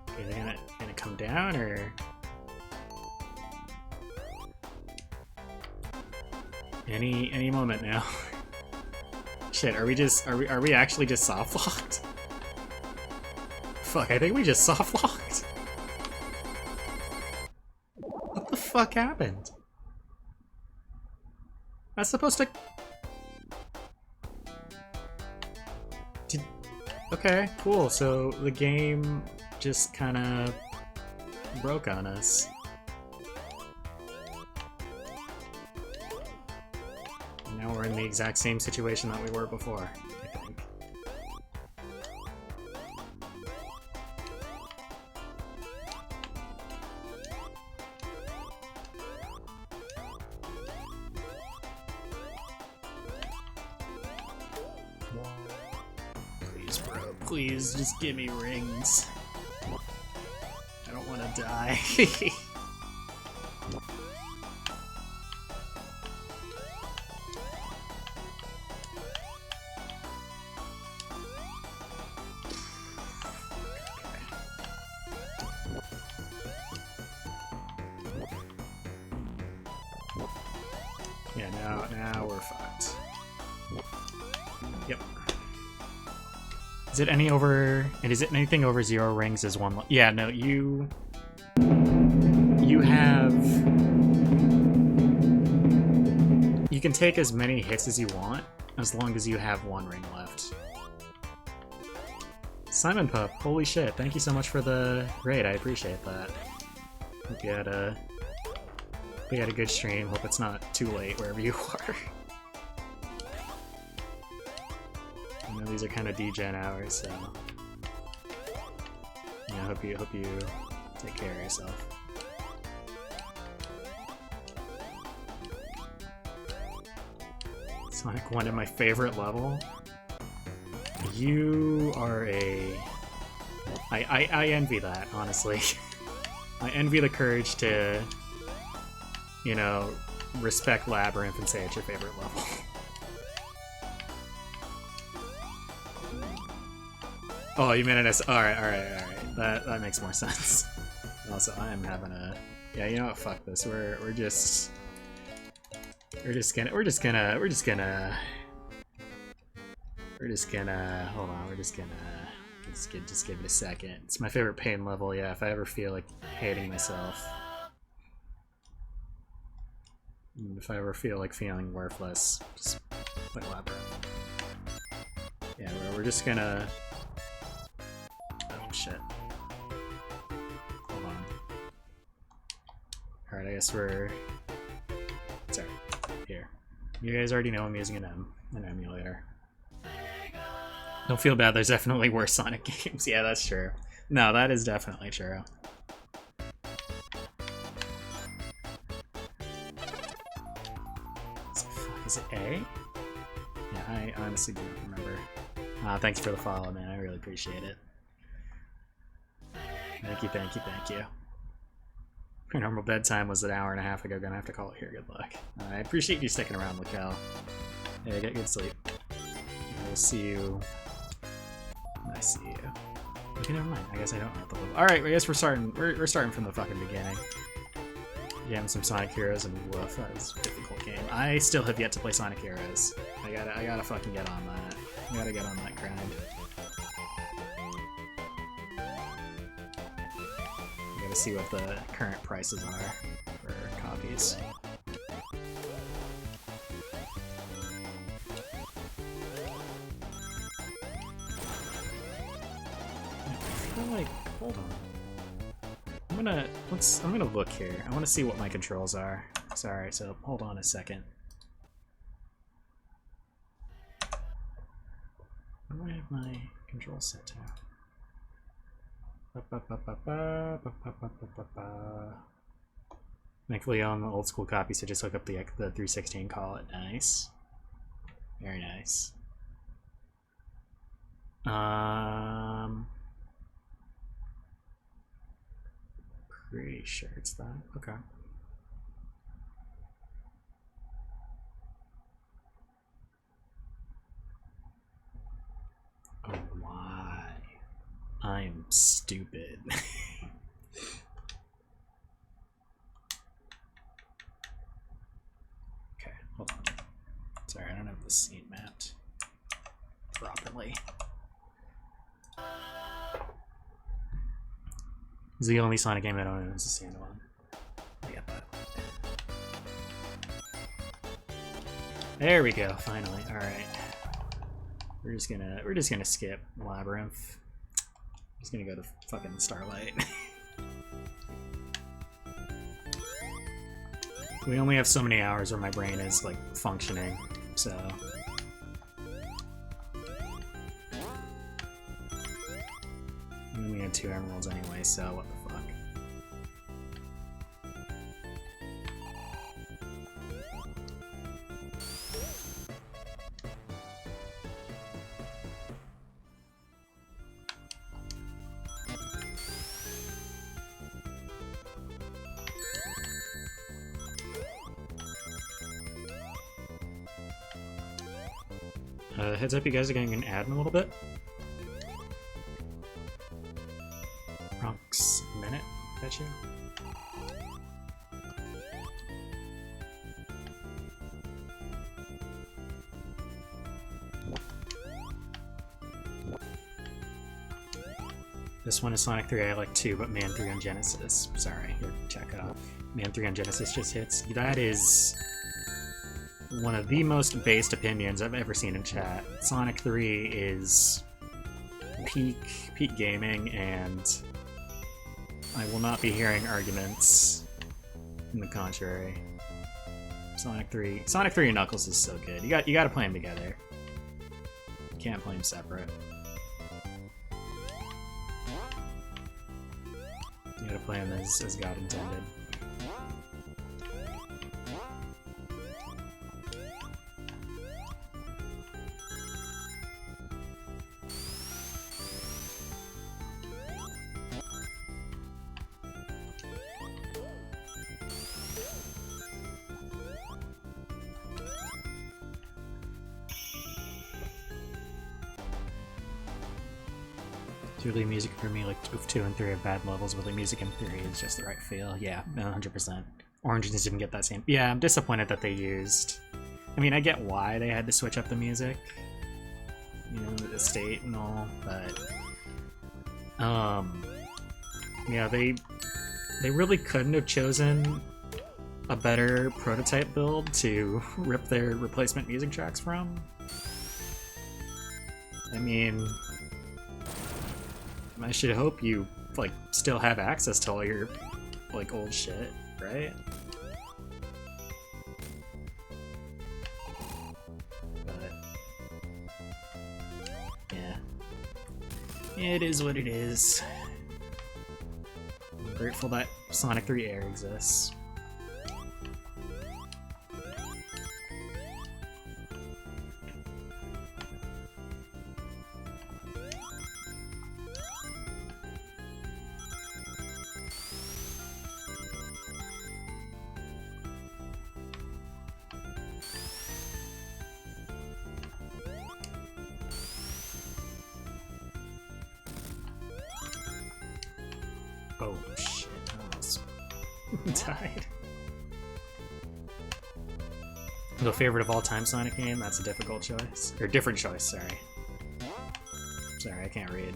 Okay, they're gonna come down, or any moment now. Shit, are we actually just soft locked? Fuck, I think we just soft locked. What the fuck happened? That's supposed to... Okay, cool. So the game just kind of broke on us. And now we're in the exact same situation that we were before, I think. Please, bro. Please, just give me rings. I don't want to die. Yeah, now we're fucked. Yep. Is it any over? And is it anything over 0 rings? Is one? Yeah, no. You have. You can take as many hits as you want, as long as you have 1 ring left. Simon Pup, holy shit! Thank you so much for the raid. I appreciate that. Hope you had a good stream. Hope it's not too late wherever you are. I know these are kind of degen hours, so yeah. Hope you take care of yourself. Sonic 1 in my favorite level. You are a... I envy that, honestly. I envy the courage to, you know, respect Labyrinth and say it's your favorite level. Oh, you meant it as... Alright. That makes more sense. Also, I am having a... Yeah, you know what? Fuck this. We're just gonna... Hold on, just give it a second. It's my favorite pain level, yeah, if I ever feel like hating myself. If I ever feel like feeling worthless, just play Labyrinth. Yeah, we're just gonna... Oh, shit. Hold on. Alright, I guess we're... Sorry. Here. You guys already know I'm using an emulator. Don't feel bad, there's definitely worse Sonic games. Yeah, that's true. No, that is definitely true. Is it A? Yeah, I honestly don't remember. Thanks for the follow, man. I really appreciate it. Thank you. Your normal bedtime was an hour and a half ago. Gonna have to call it here. Good luck. I appreciate you sticking around, Lakel. Yeah, get good sleep. We'll see you. I see you. Okay, never mind. I guess I don't know the level. All right, I guess we're starting. We're starting from the fucking beginning. Jam some Sonic Heroes and woof. That was a difficult game. I still have yet to play Sonic Heroes. I gotta fucking get on that. I gotta get on that grind. I gotta see what the current prices are for copies. I feel like, hold on. I'm gonna look here. I want to see what my controls are. Sorry, so hold on a second. Where do I have my controls set to? Thankfully on the old school copy, so just hook up the 360 and call it. Nice. Very nice. Pretty sure it's that. Okay. I'm stupid. Okay, hold on. Sorry, I don't have the scene mapped properly. It's the only Sonic game I don't own is the standalone. I get that. There we go, finally. Alright. We're just gonna skip Labyrinth. Just gonna go to fucking Starlight. We only have so many hours where my brain is like functioning, so and we had 2 emeralds anyway, so what the fuck. Heads up, you guys are getting an ad in a little bit. Bronx minute, bet you. This one is Sonic 3, I like 2, but Man 3 on Genesis. Sorry, here, check it out. Man 3 on Genesis just hits. That is one of the most based opinions I've ever seen in chat. Sonic 3 is peak gaming, and I will not be hearing arguments in the contrary. Sonic 3 and Knuckles is so good. You got to play them together. You can't play them separate. You got to play them as God intended. Usually music for me, like 2 and 3 are bad levels, but the music in 3 is just the right feel. Yeah, 100%. Orange just didn't get that same. Yeah, I'm disappointed that they used. I mean, I get why they had to switch up the music, you know, the state and all, but yeah, they really couldn't have chosen a better prototype build to rip their replacement music tracks from. I mean, I should hope you, like, still have access to all your, like, old shit, right? But, yeah. It is what it is. I'm grateful that Sonic 3 Air exists. Oh shit, I almost died. The favorite of all time Sonic game? That's a difficult choice. Or different choice, sorry. Sorry, I can't read.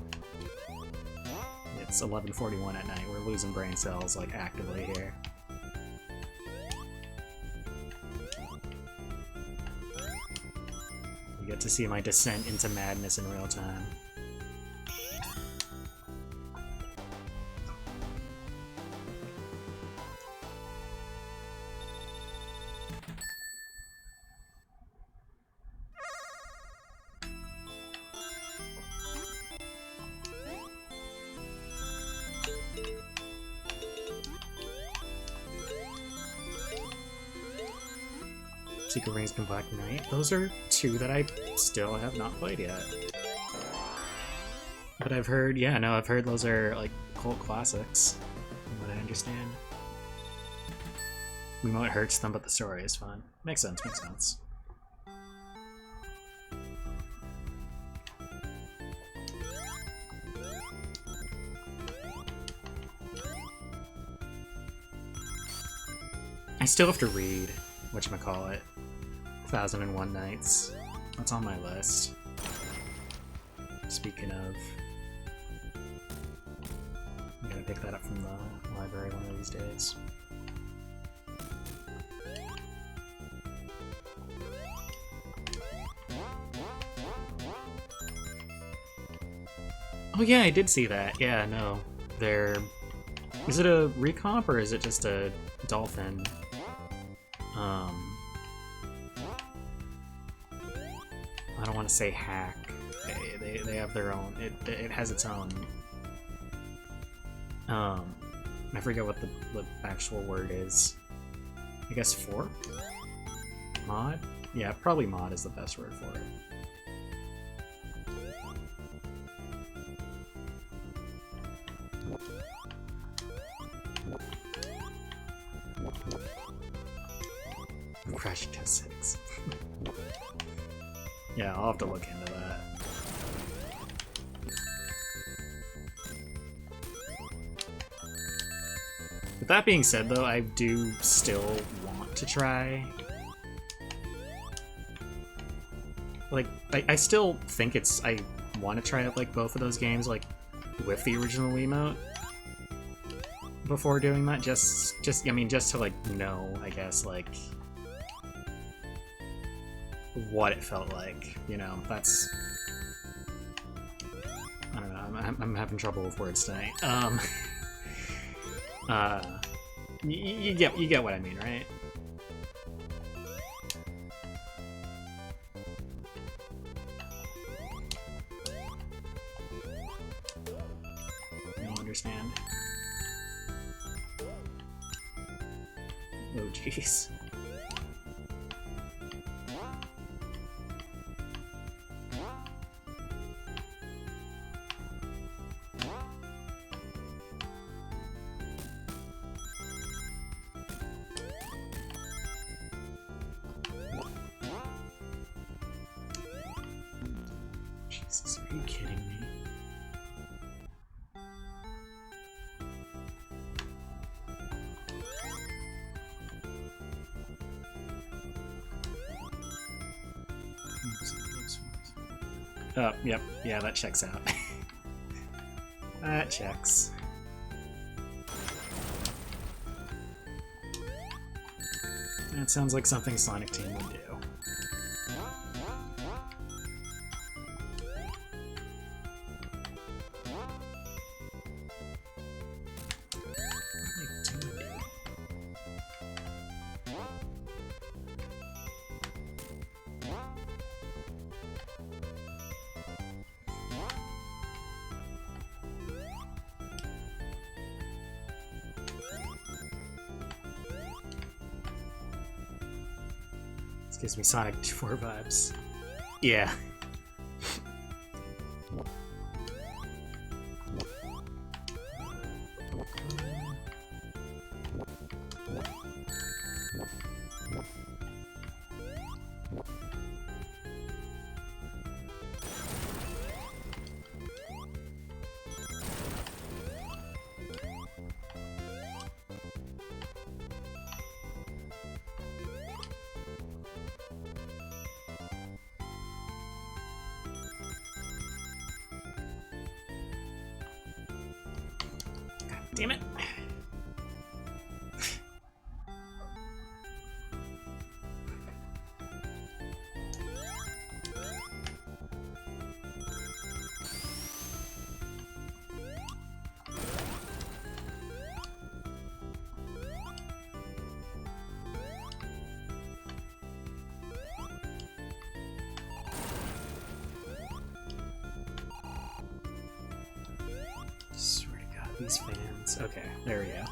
It's 11:41 at night. We're losing brain cells, like, actively here. You get to see my descent into madness in real time. Secret Rings and Black Knight. Those are 2 that I still have not played yet. But I've heard, yeah, no, I've heard those are, like, cult classics, from what I understand. We know it hurts them, but the story is fun. Makes sense, makes sense. still have to read whatchamacallit, 1001 Nights. That's on my list. Speaking of, I'm gonna pick that up from the library one of these days. Oh yeah, I did see that. Yeah, no. Is it a recomp or is it just a dolphin? I don't want to say hack. They have their own. It has its own. I forget what the actual word is. I guess fork? Mod? Yeah, probably mod is the best word for it. Crash Test 6. Yeah, I'll have to look into that. With that being said, though, I do still want to try. Like, I still think I want to try out, like, both of those games, like, with the original Wiimote. Before doing that, I mean, just to, like, know, I guess, like, what it felt like, you know, that's... I don't know, I'm having trouble with words tonight. You get what I mean, right? You don't understand? Oh, jeez. Jesus, are you kidding me? Oh, yep, yeah, that checks out. That checks. That sounds like something Sonic Team would do. This gives me Sonic 4 vibes. Yeah. Damn it. Swear to God, these fans. Okay, there we go.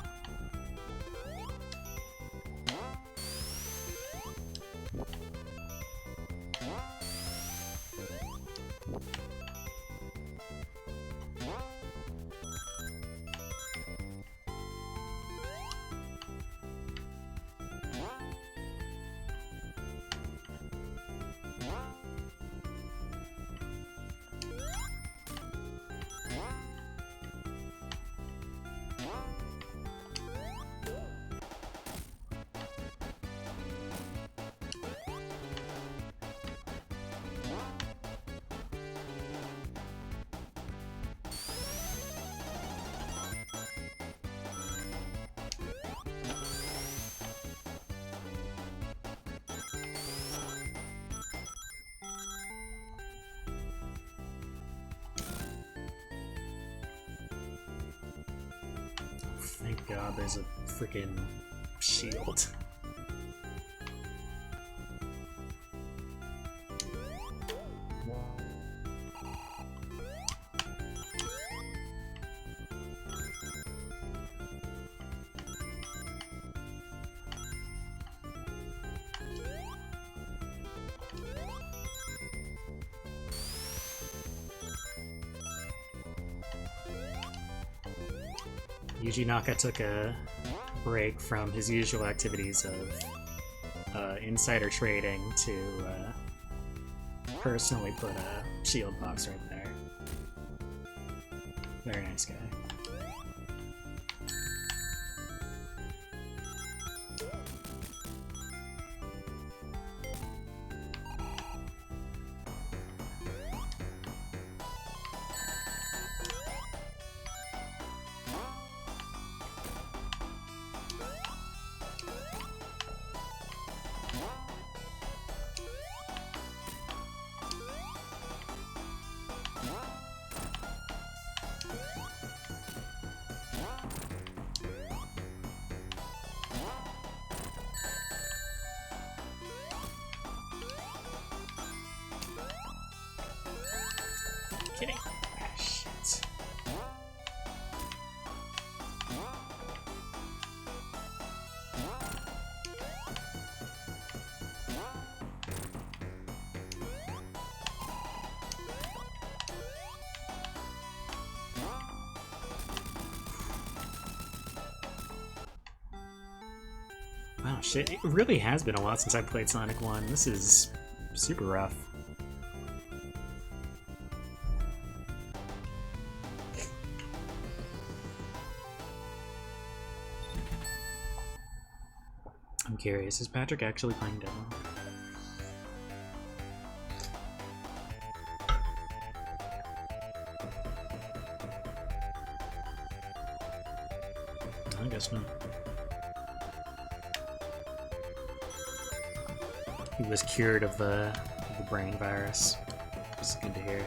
Thank God there's a freaking shield. Yuji Naka took a break from his usual activities of insider trading to personally put a shield box right there. Very nice guy. Kidding. Ah, shit. Wow, shit. It really has been a while since I played Sonic 1. This is super rough. I'm curious, is Patrick actually playing demo? I guess not. He was cured of the brain virus. It's good to hear.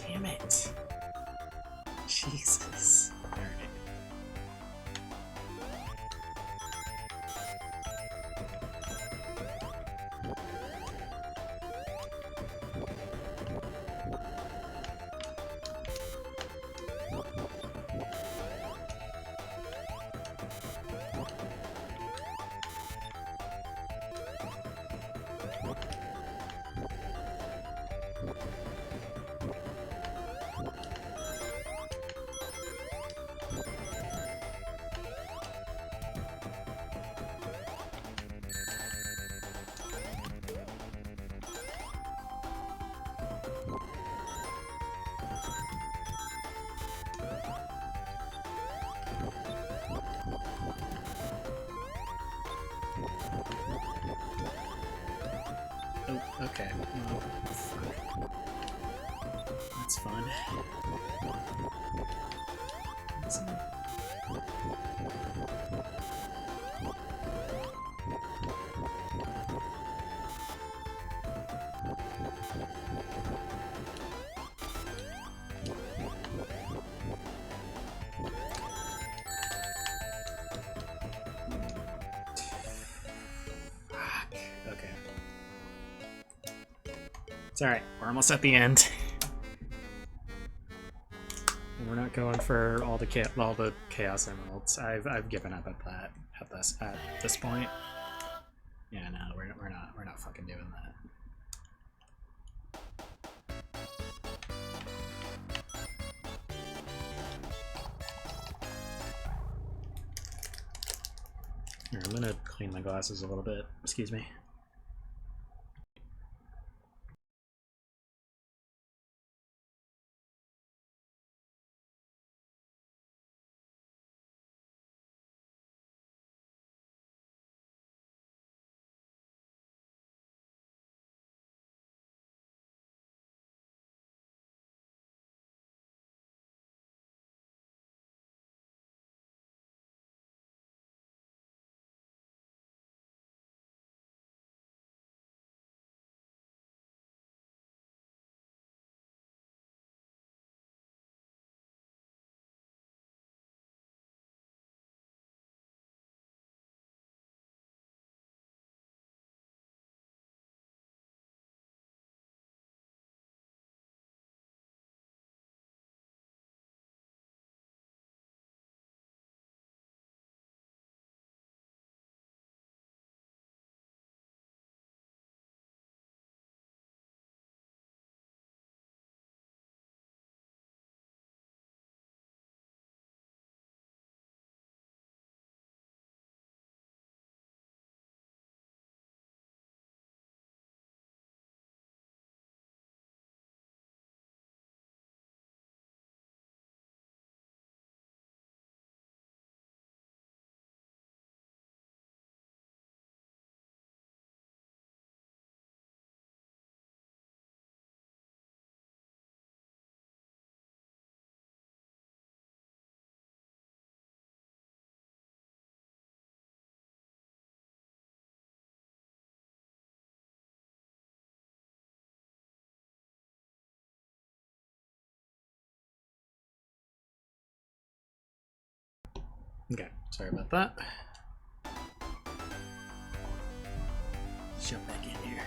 Damn it. Jesus. Oh, okay. Oh, fuck. That's fun. What's that? It's alright, we're almost at the end. We're not going for all the chaos emeralds. I've given up at this point. Yeah, no, we're not fucking doing that. Here, I'm gonna clean my glasses a little bit. Excuse me. Okay, sorry about that. Jump back in here.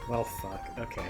Well, fuck. Okay.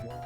There we go.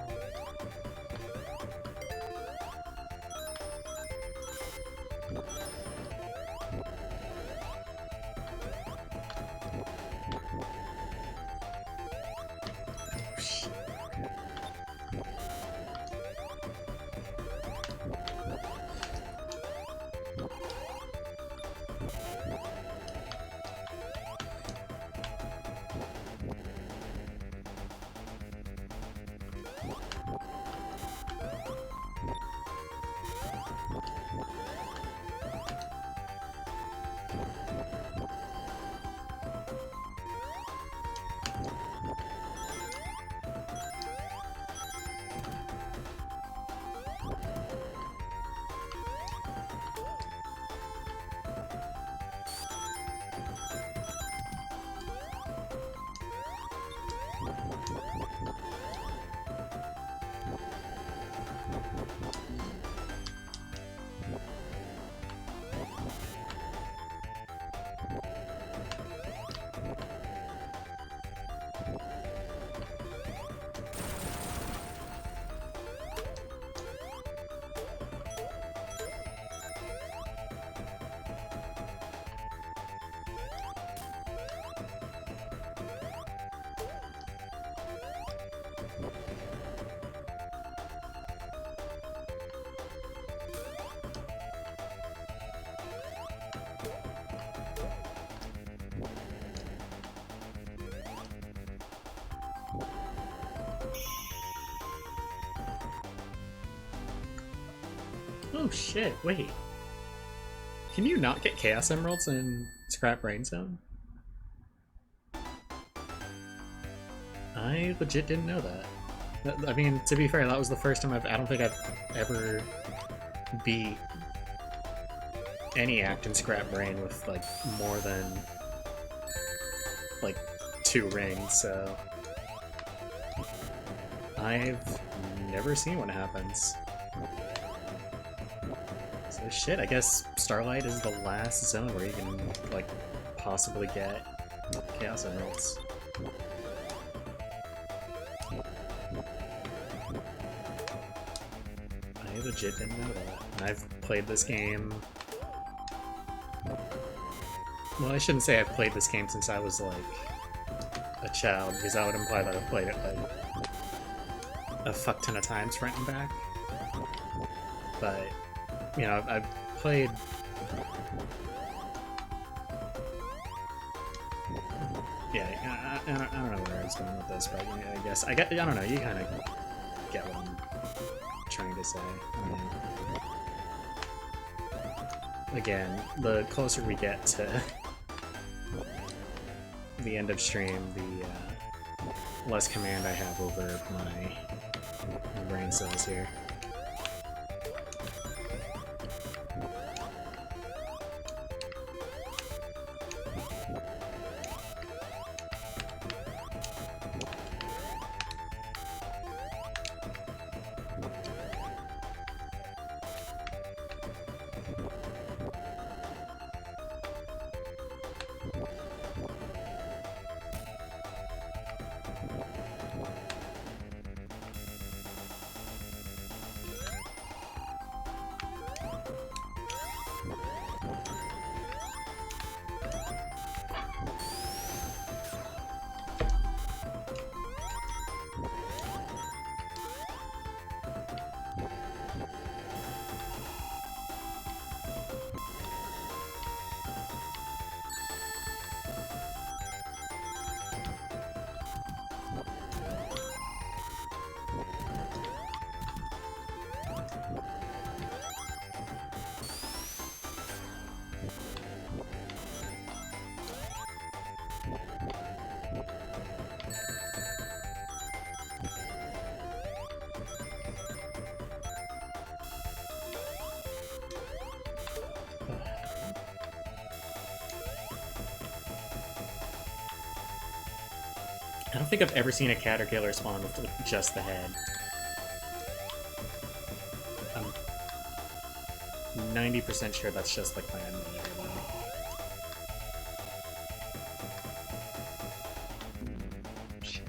Oh shit, wait. Can you not get Chaos Emeralds in Scrap Brain Zone? I legit didn't know that. I mean, to be fair, that was the first time I don't think I've ever beat any act in Scrap Brain with, like, more than, like, 2 rings, so... I've never seen what happens. So shit, I guess Starlight is the last zone where you can, like, possibly get Chaos Emeralds. I legit didn't know that. And I've played this game... Well, I shouldn't say I've played this game since I was, like, a child, because that would imply that I've played it, like, a fuck ton of times front and back. But, you know, I've played... Yeah, I don't know where I was going with this, but I guess... I don't know, you kind of get what I'm trying to say. Again, the closer we get to the end of stream, the less command I have over my brain cells here. I don't think I've ever seen a Caterpillar spawn with just the head. I'm 90% sure that's just like my emulator, though. Shit.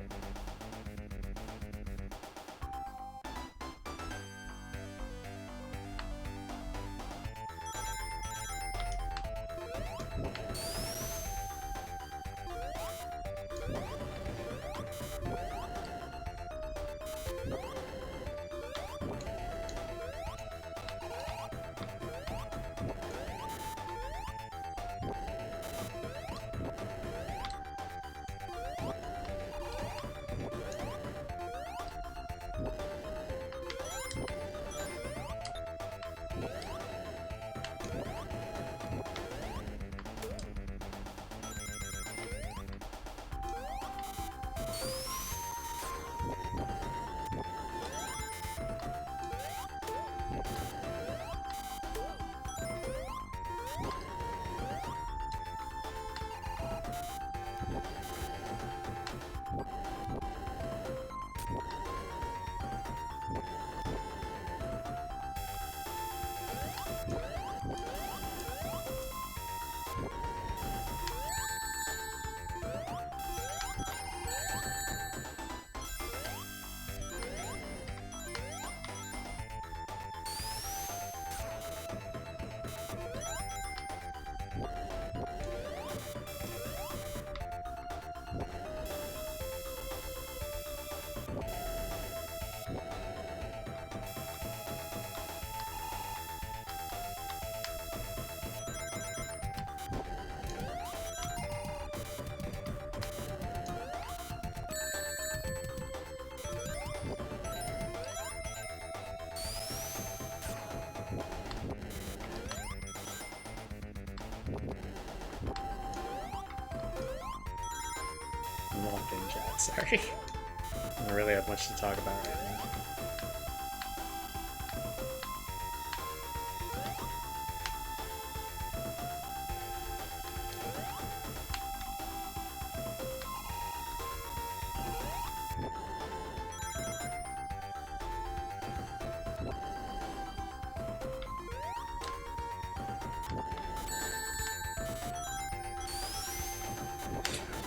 Sorry. I don't really have much to talk about right now.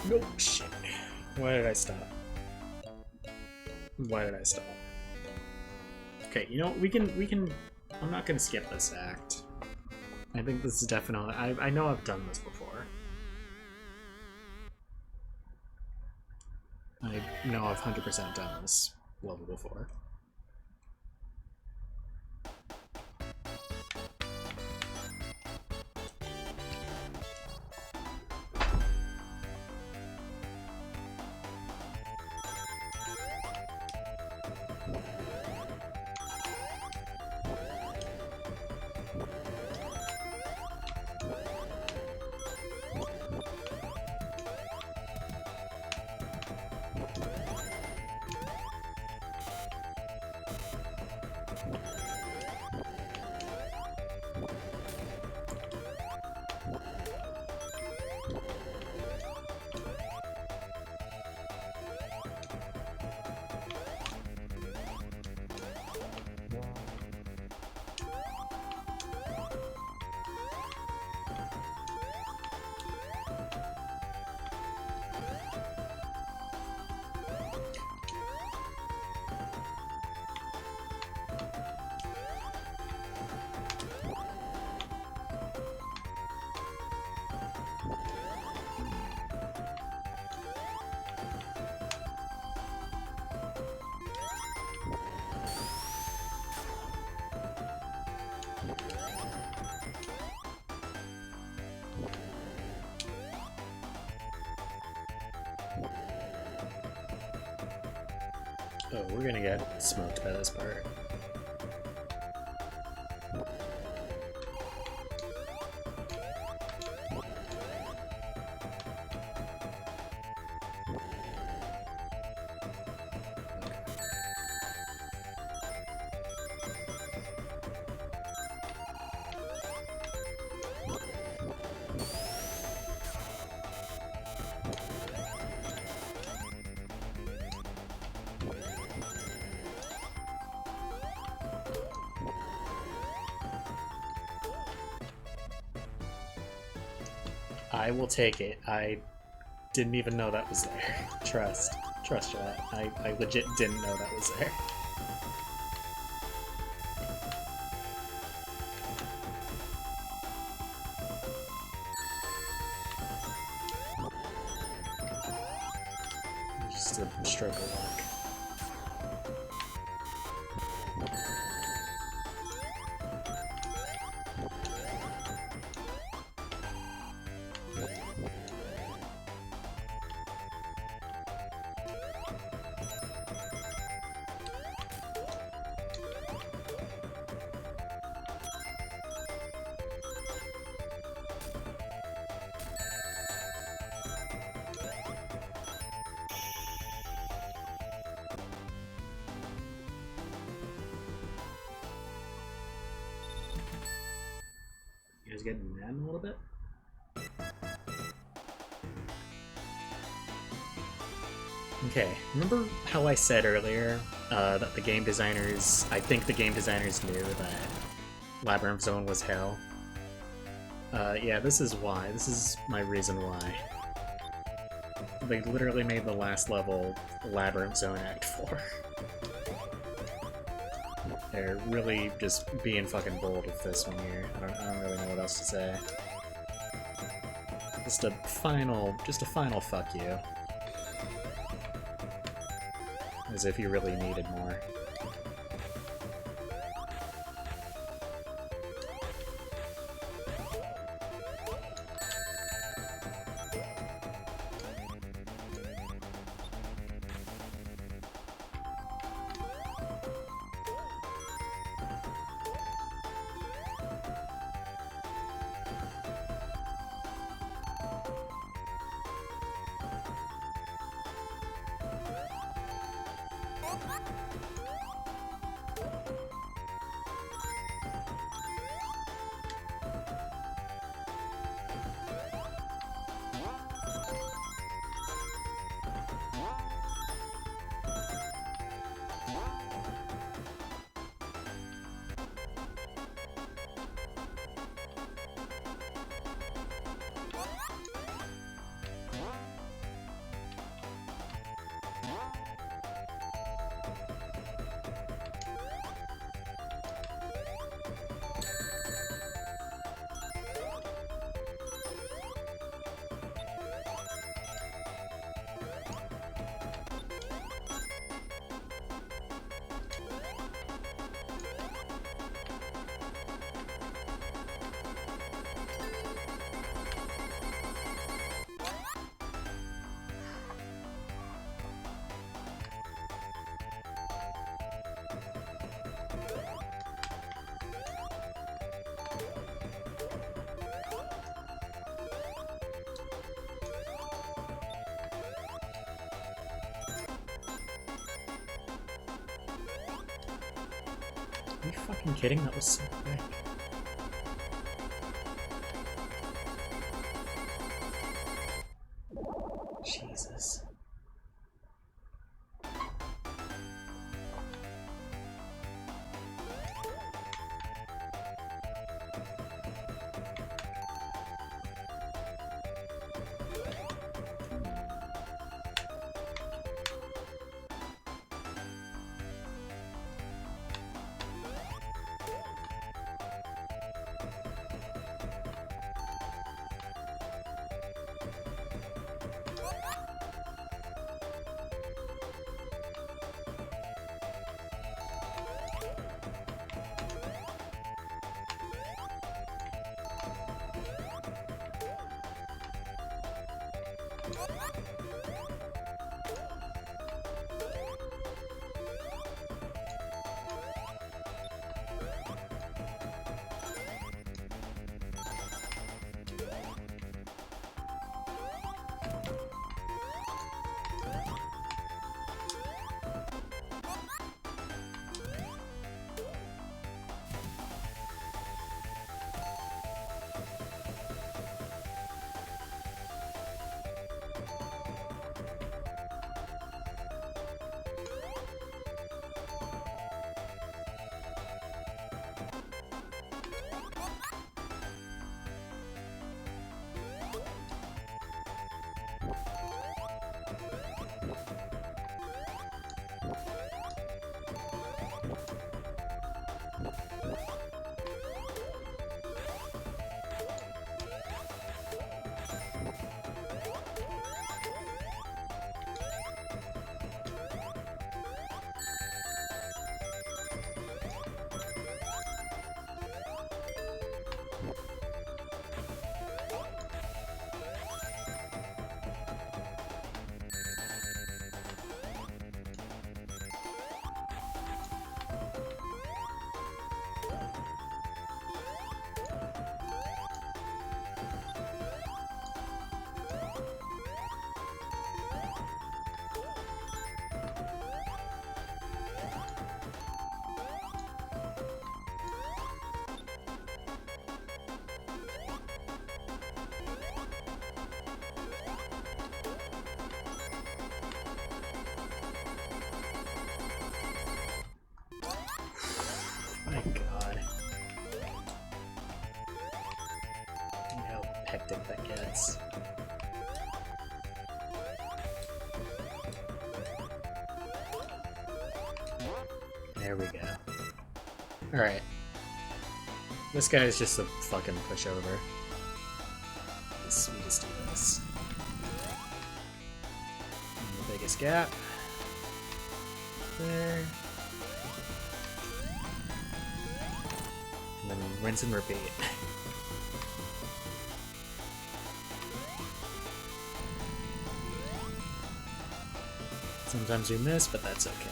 Nope, shit. Why did I stop? Why did I stop? Okay, you know, we can, I'm not gonna skip this act. I think this is definitely, I know I've done this before. I know I've 100% done this level before. Oh, we're gonna get smoked by this part. I will take it. I didn't even know that was there. Trust that. I legit didn't know that was there. Just a stroke of luck. You guys getting mad a little bit? Okay, remember how I said earlier that the game designers, I think the game designers knew that Labyrinth Zone was hell? Yeah, this is why. This is my reason why. They literally made the last level Labyrinth Zone Act 4. They're really just being fucking bold with this one here. I don't really know what else to say. Just a final fuck you. As if you really needed more. you fucking kidding? That was so quick. Jesus. My god. Look how hectic that gets. There we go. Alright. This guy is just a fucking pushover. We just do this. And the biggest gap. There. And then rinse and repeat. Sometimes we miss, but that's okay.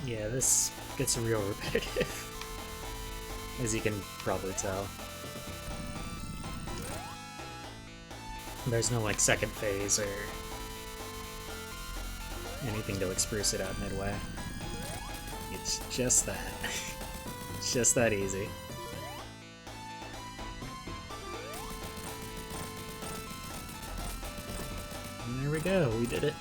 Yeah, this gets real repetitive, as you can probably tell. There's no, like, second phase or anything to like spruce it out midway. It's just that. It's just that easy. There we go, we did it.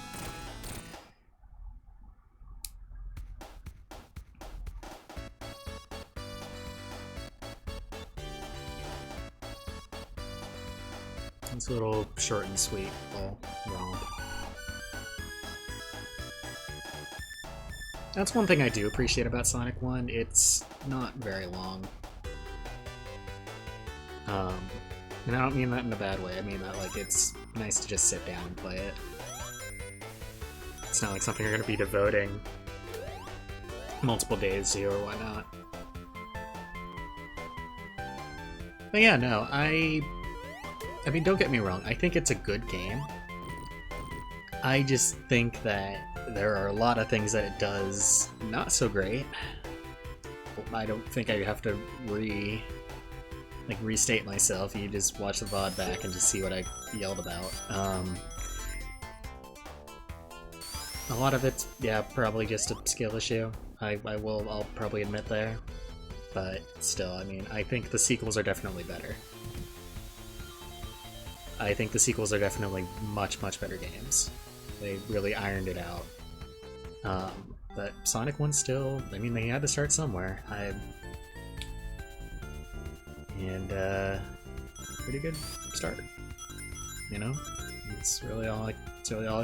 It's a little short and sweet little romp. That's one thing I do appreciate about Sonic 1, it's not very long. And I don't mean that in a bad way, I mean that like it's nice to just sit down and play it. It's not like something you're going to be devoting multiple days to or whatnot. But yeah, no, I mean, don't get me wrong, I think it's a good game. I just think that there are a lot of things that it does not so great. I don't think I have to restate myself. You just watch the VOD back and just see what I yelled about. A lot of it's, yeah, probably just a skill issue. I'll probably admit there. But still, I mean, I think the sequels are definitely better. I think the sequels are definitely much, much better games. They really ironed it out. But Sonic 1 still, I mean, they had to start somewhere. Pretty good start. You know? It's really all I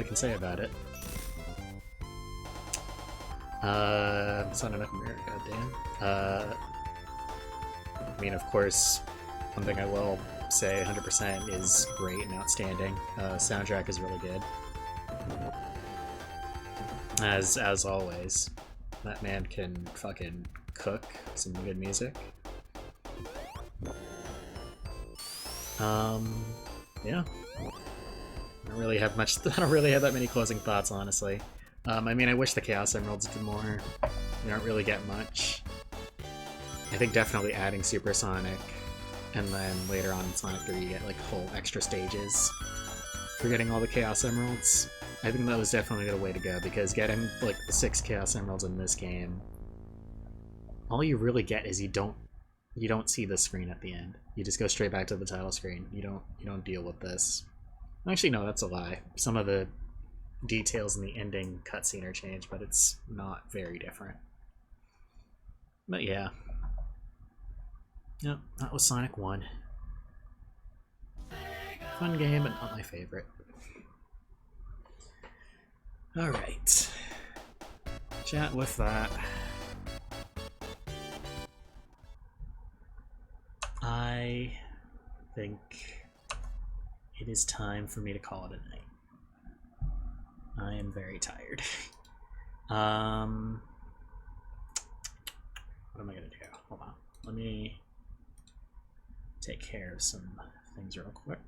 can say about it. It's not enough America, goddamn. I mean, of course, one thing I will say 100% is great and outstanding. Soundtrack is really good. As always. That man can fucking cook some good music. Yeah. I don't really have that many closing thoughts, honestly. I mean, I wish the Chaos Emeralds did more. You don't really get much. I think definitely adding Supersonic, and then later on in Sonic 3 you get like whole extra stages for getting all the Chaos Emeralds. I think that was definitely the way to go, because getting like the 6 Chaos Emeralds in this game, all you really get is you don't see the screen at the end. You just go straight back to the title screen. You don't deal with this. Actually, no, that's a lie. Some of the details in the ending cutscene are changed, but it's not very different. But yeah. Yep, that was Sonic 1. Fun game, but not my favorite. Alright. Chat with that. I think it is time for me to call it a night. I am very tired. What am I gonna do? Hold on. Let me take care of some things real quick.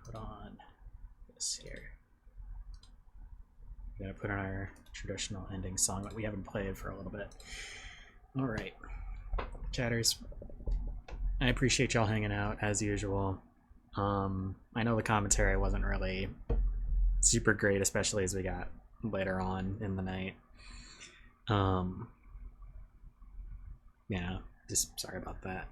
Put on this here. We're gonna put on our traditional ending song that we haven't played for a little bit. Alright. Chatters. I appreciate y'all hanging out as usual. I know the commentary wasn't really super great, especially as we got later on in the night. Yeah, just sorry about that.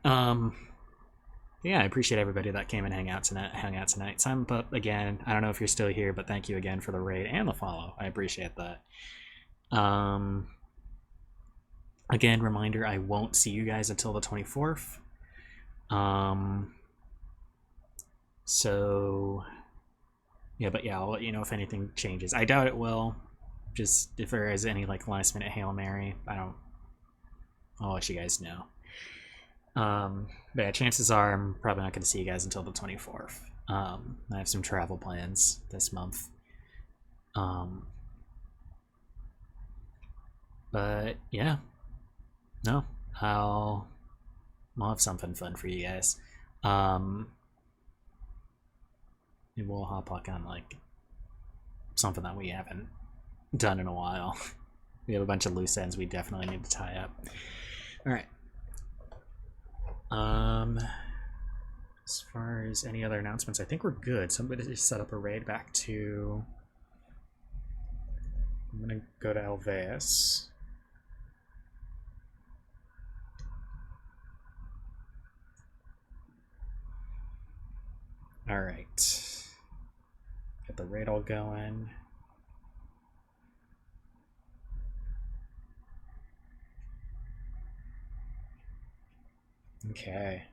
Yeah, I appreciate everybody that came and hung out tonight. Simon Pup, again, I don't know if you're still here, but thank you again for the raid and the follow. I appreciate that. Again, reminder, I won't see you guys until the 24th. So yeah, but yeah, I'll let you know if anything changes. I doubt it will. Just if there is any like last minute Hail Mary, I'll let you guys know. But yeah, chances are I'm probably not going to see you guys until the 24th. I have some travel plans this month. But yeah, no, I'll have something fun for you guys. And we'll hop on like something that we haven't done in a while. We have a bunch of loose ends we definitely need to tie up. All right. As far as any other announcements, I think we're good. Somebody just set up a raid back to. I'm gonna go to Elvas. All right. get the radar going. Okay.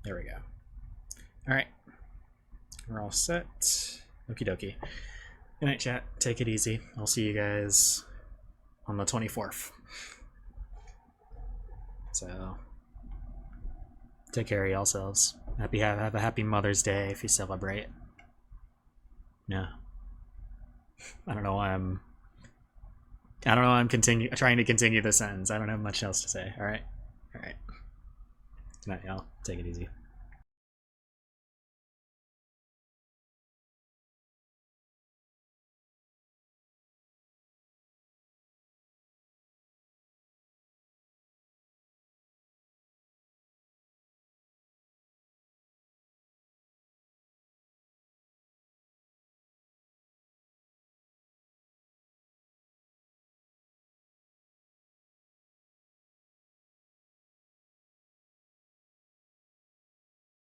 There we go. All right. We're all set. Okie dokie. Good night, chat. Take it easy. I'll see you guys on the 24th. So, take care of yourselves. Have a happy Mother's Day if you celebrate. No. I don't know why I'm trying to continue the sentence. I don't have much else to say. All right. Good night, y'all. Take it easy.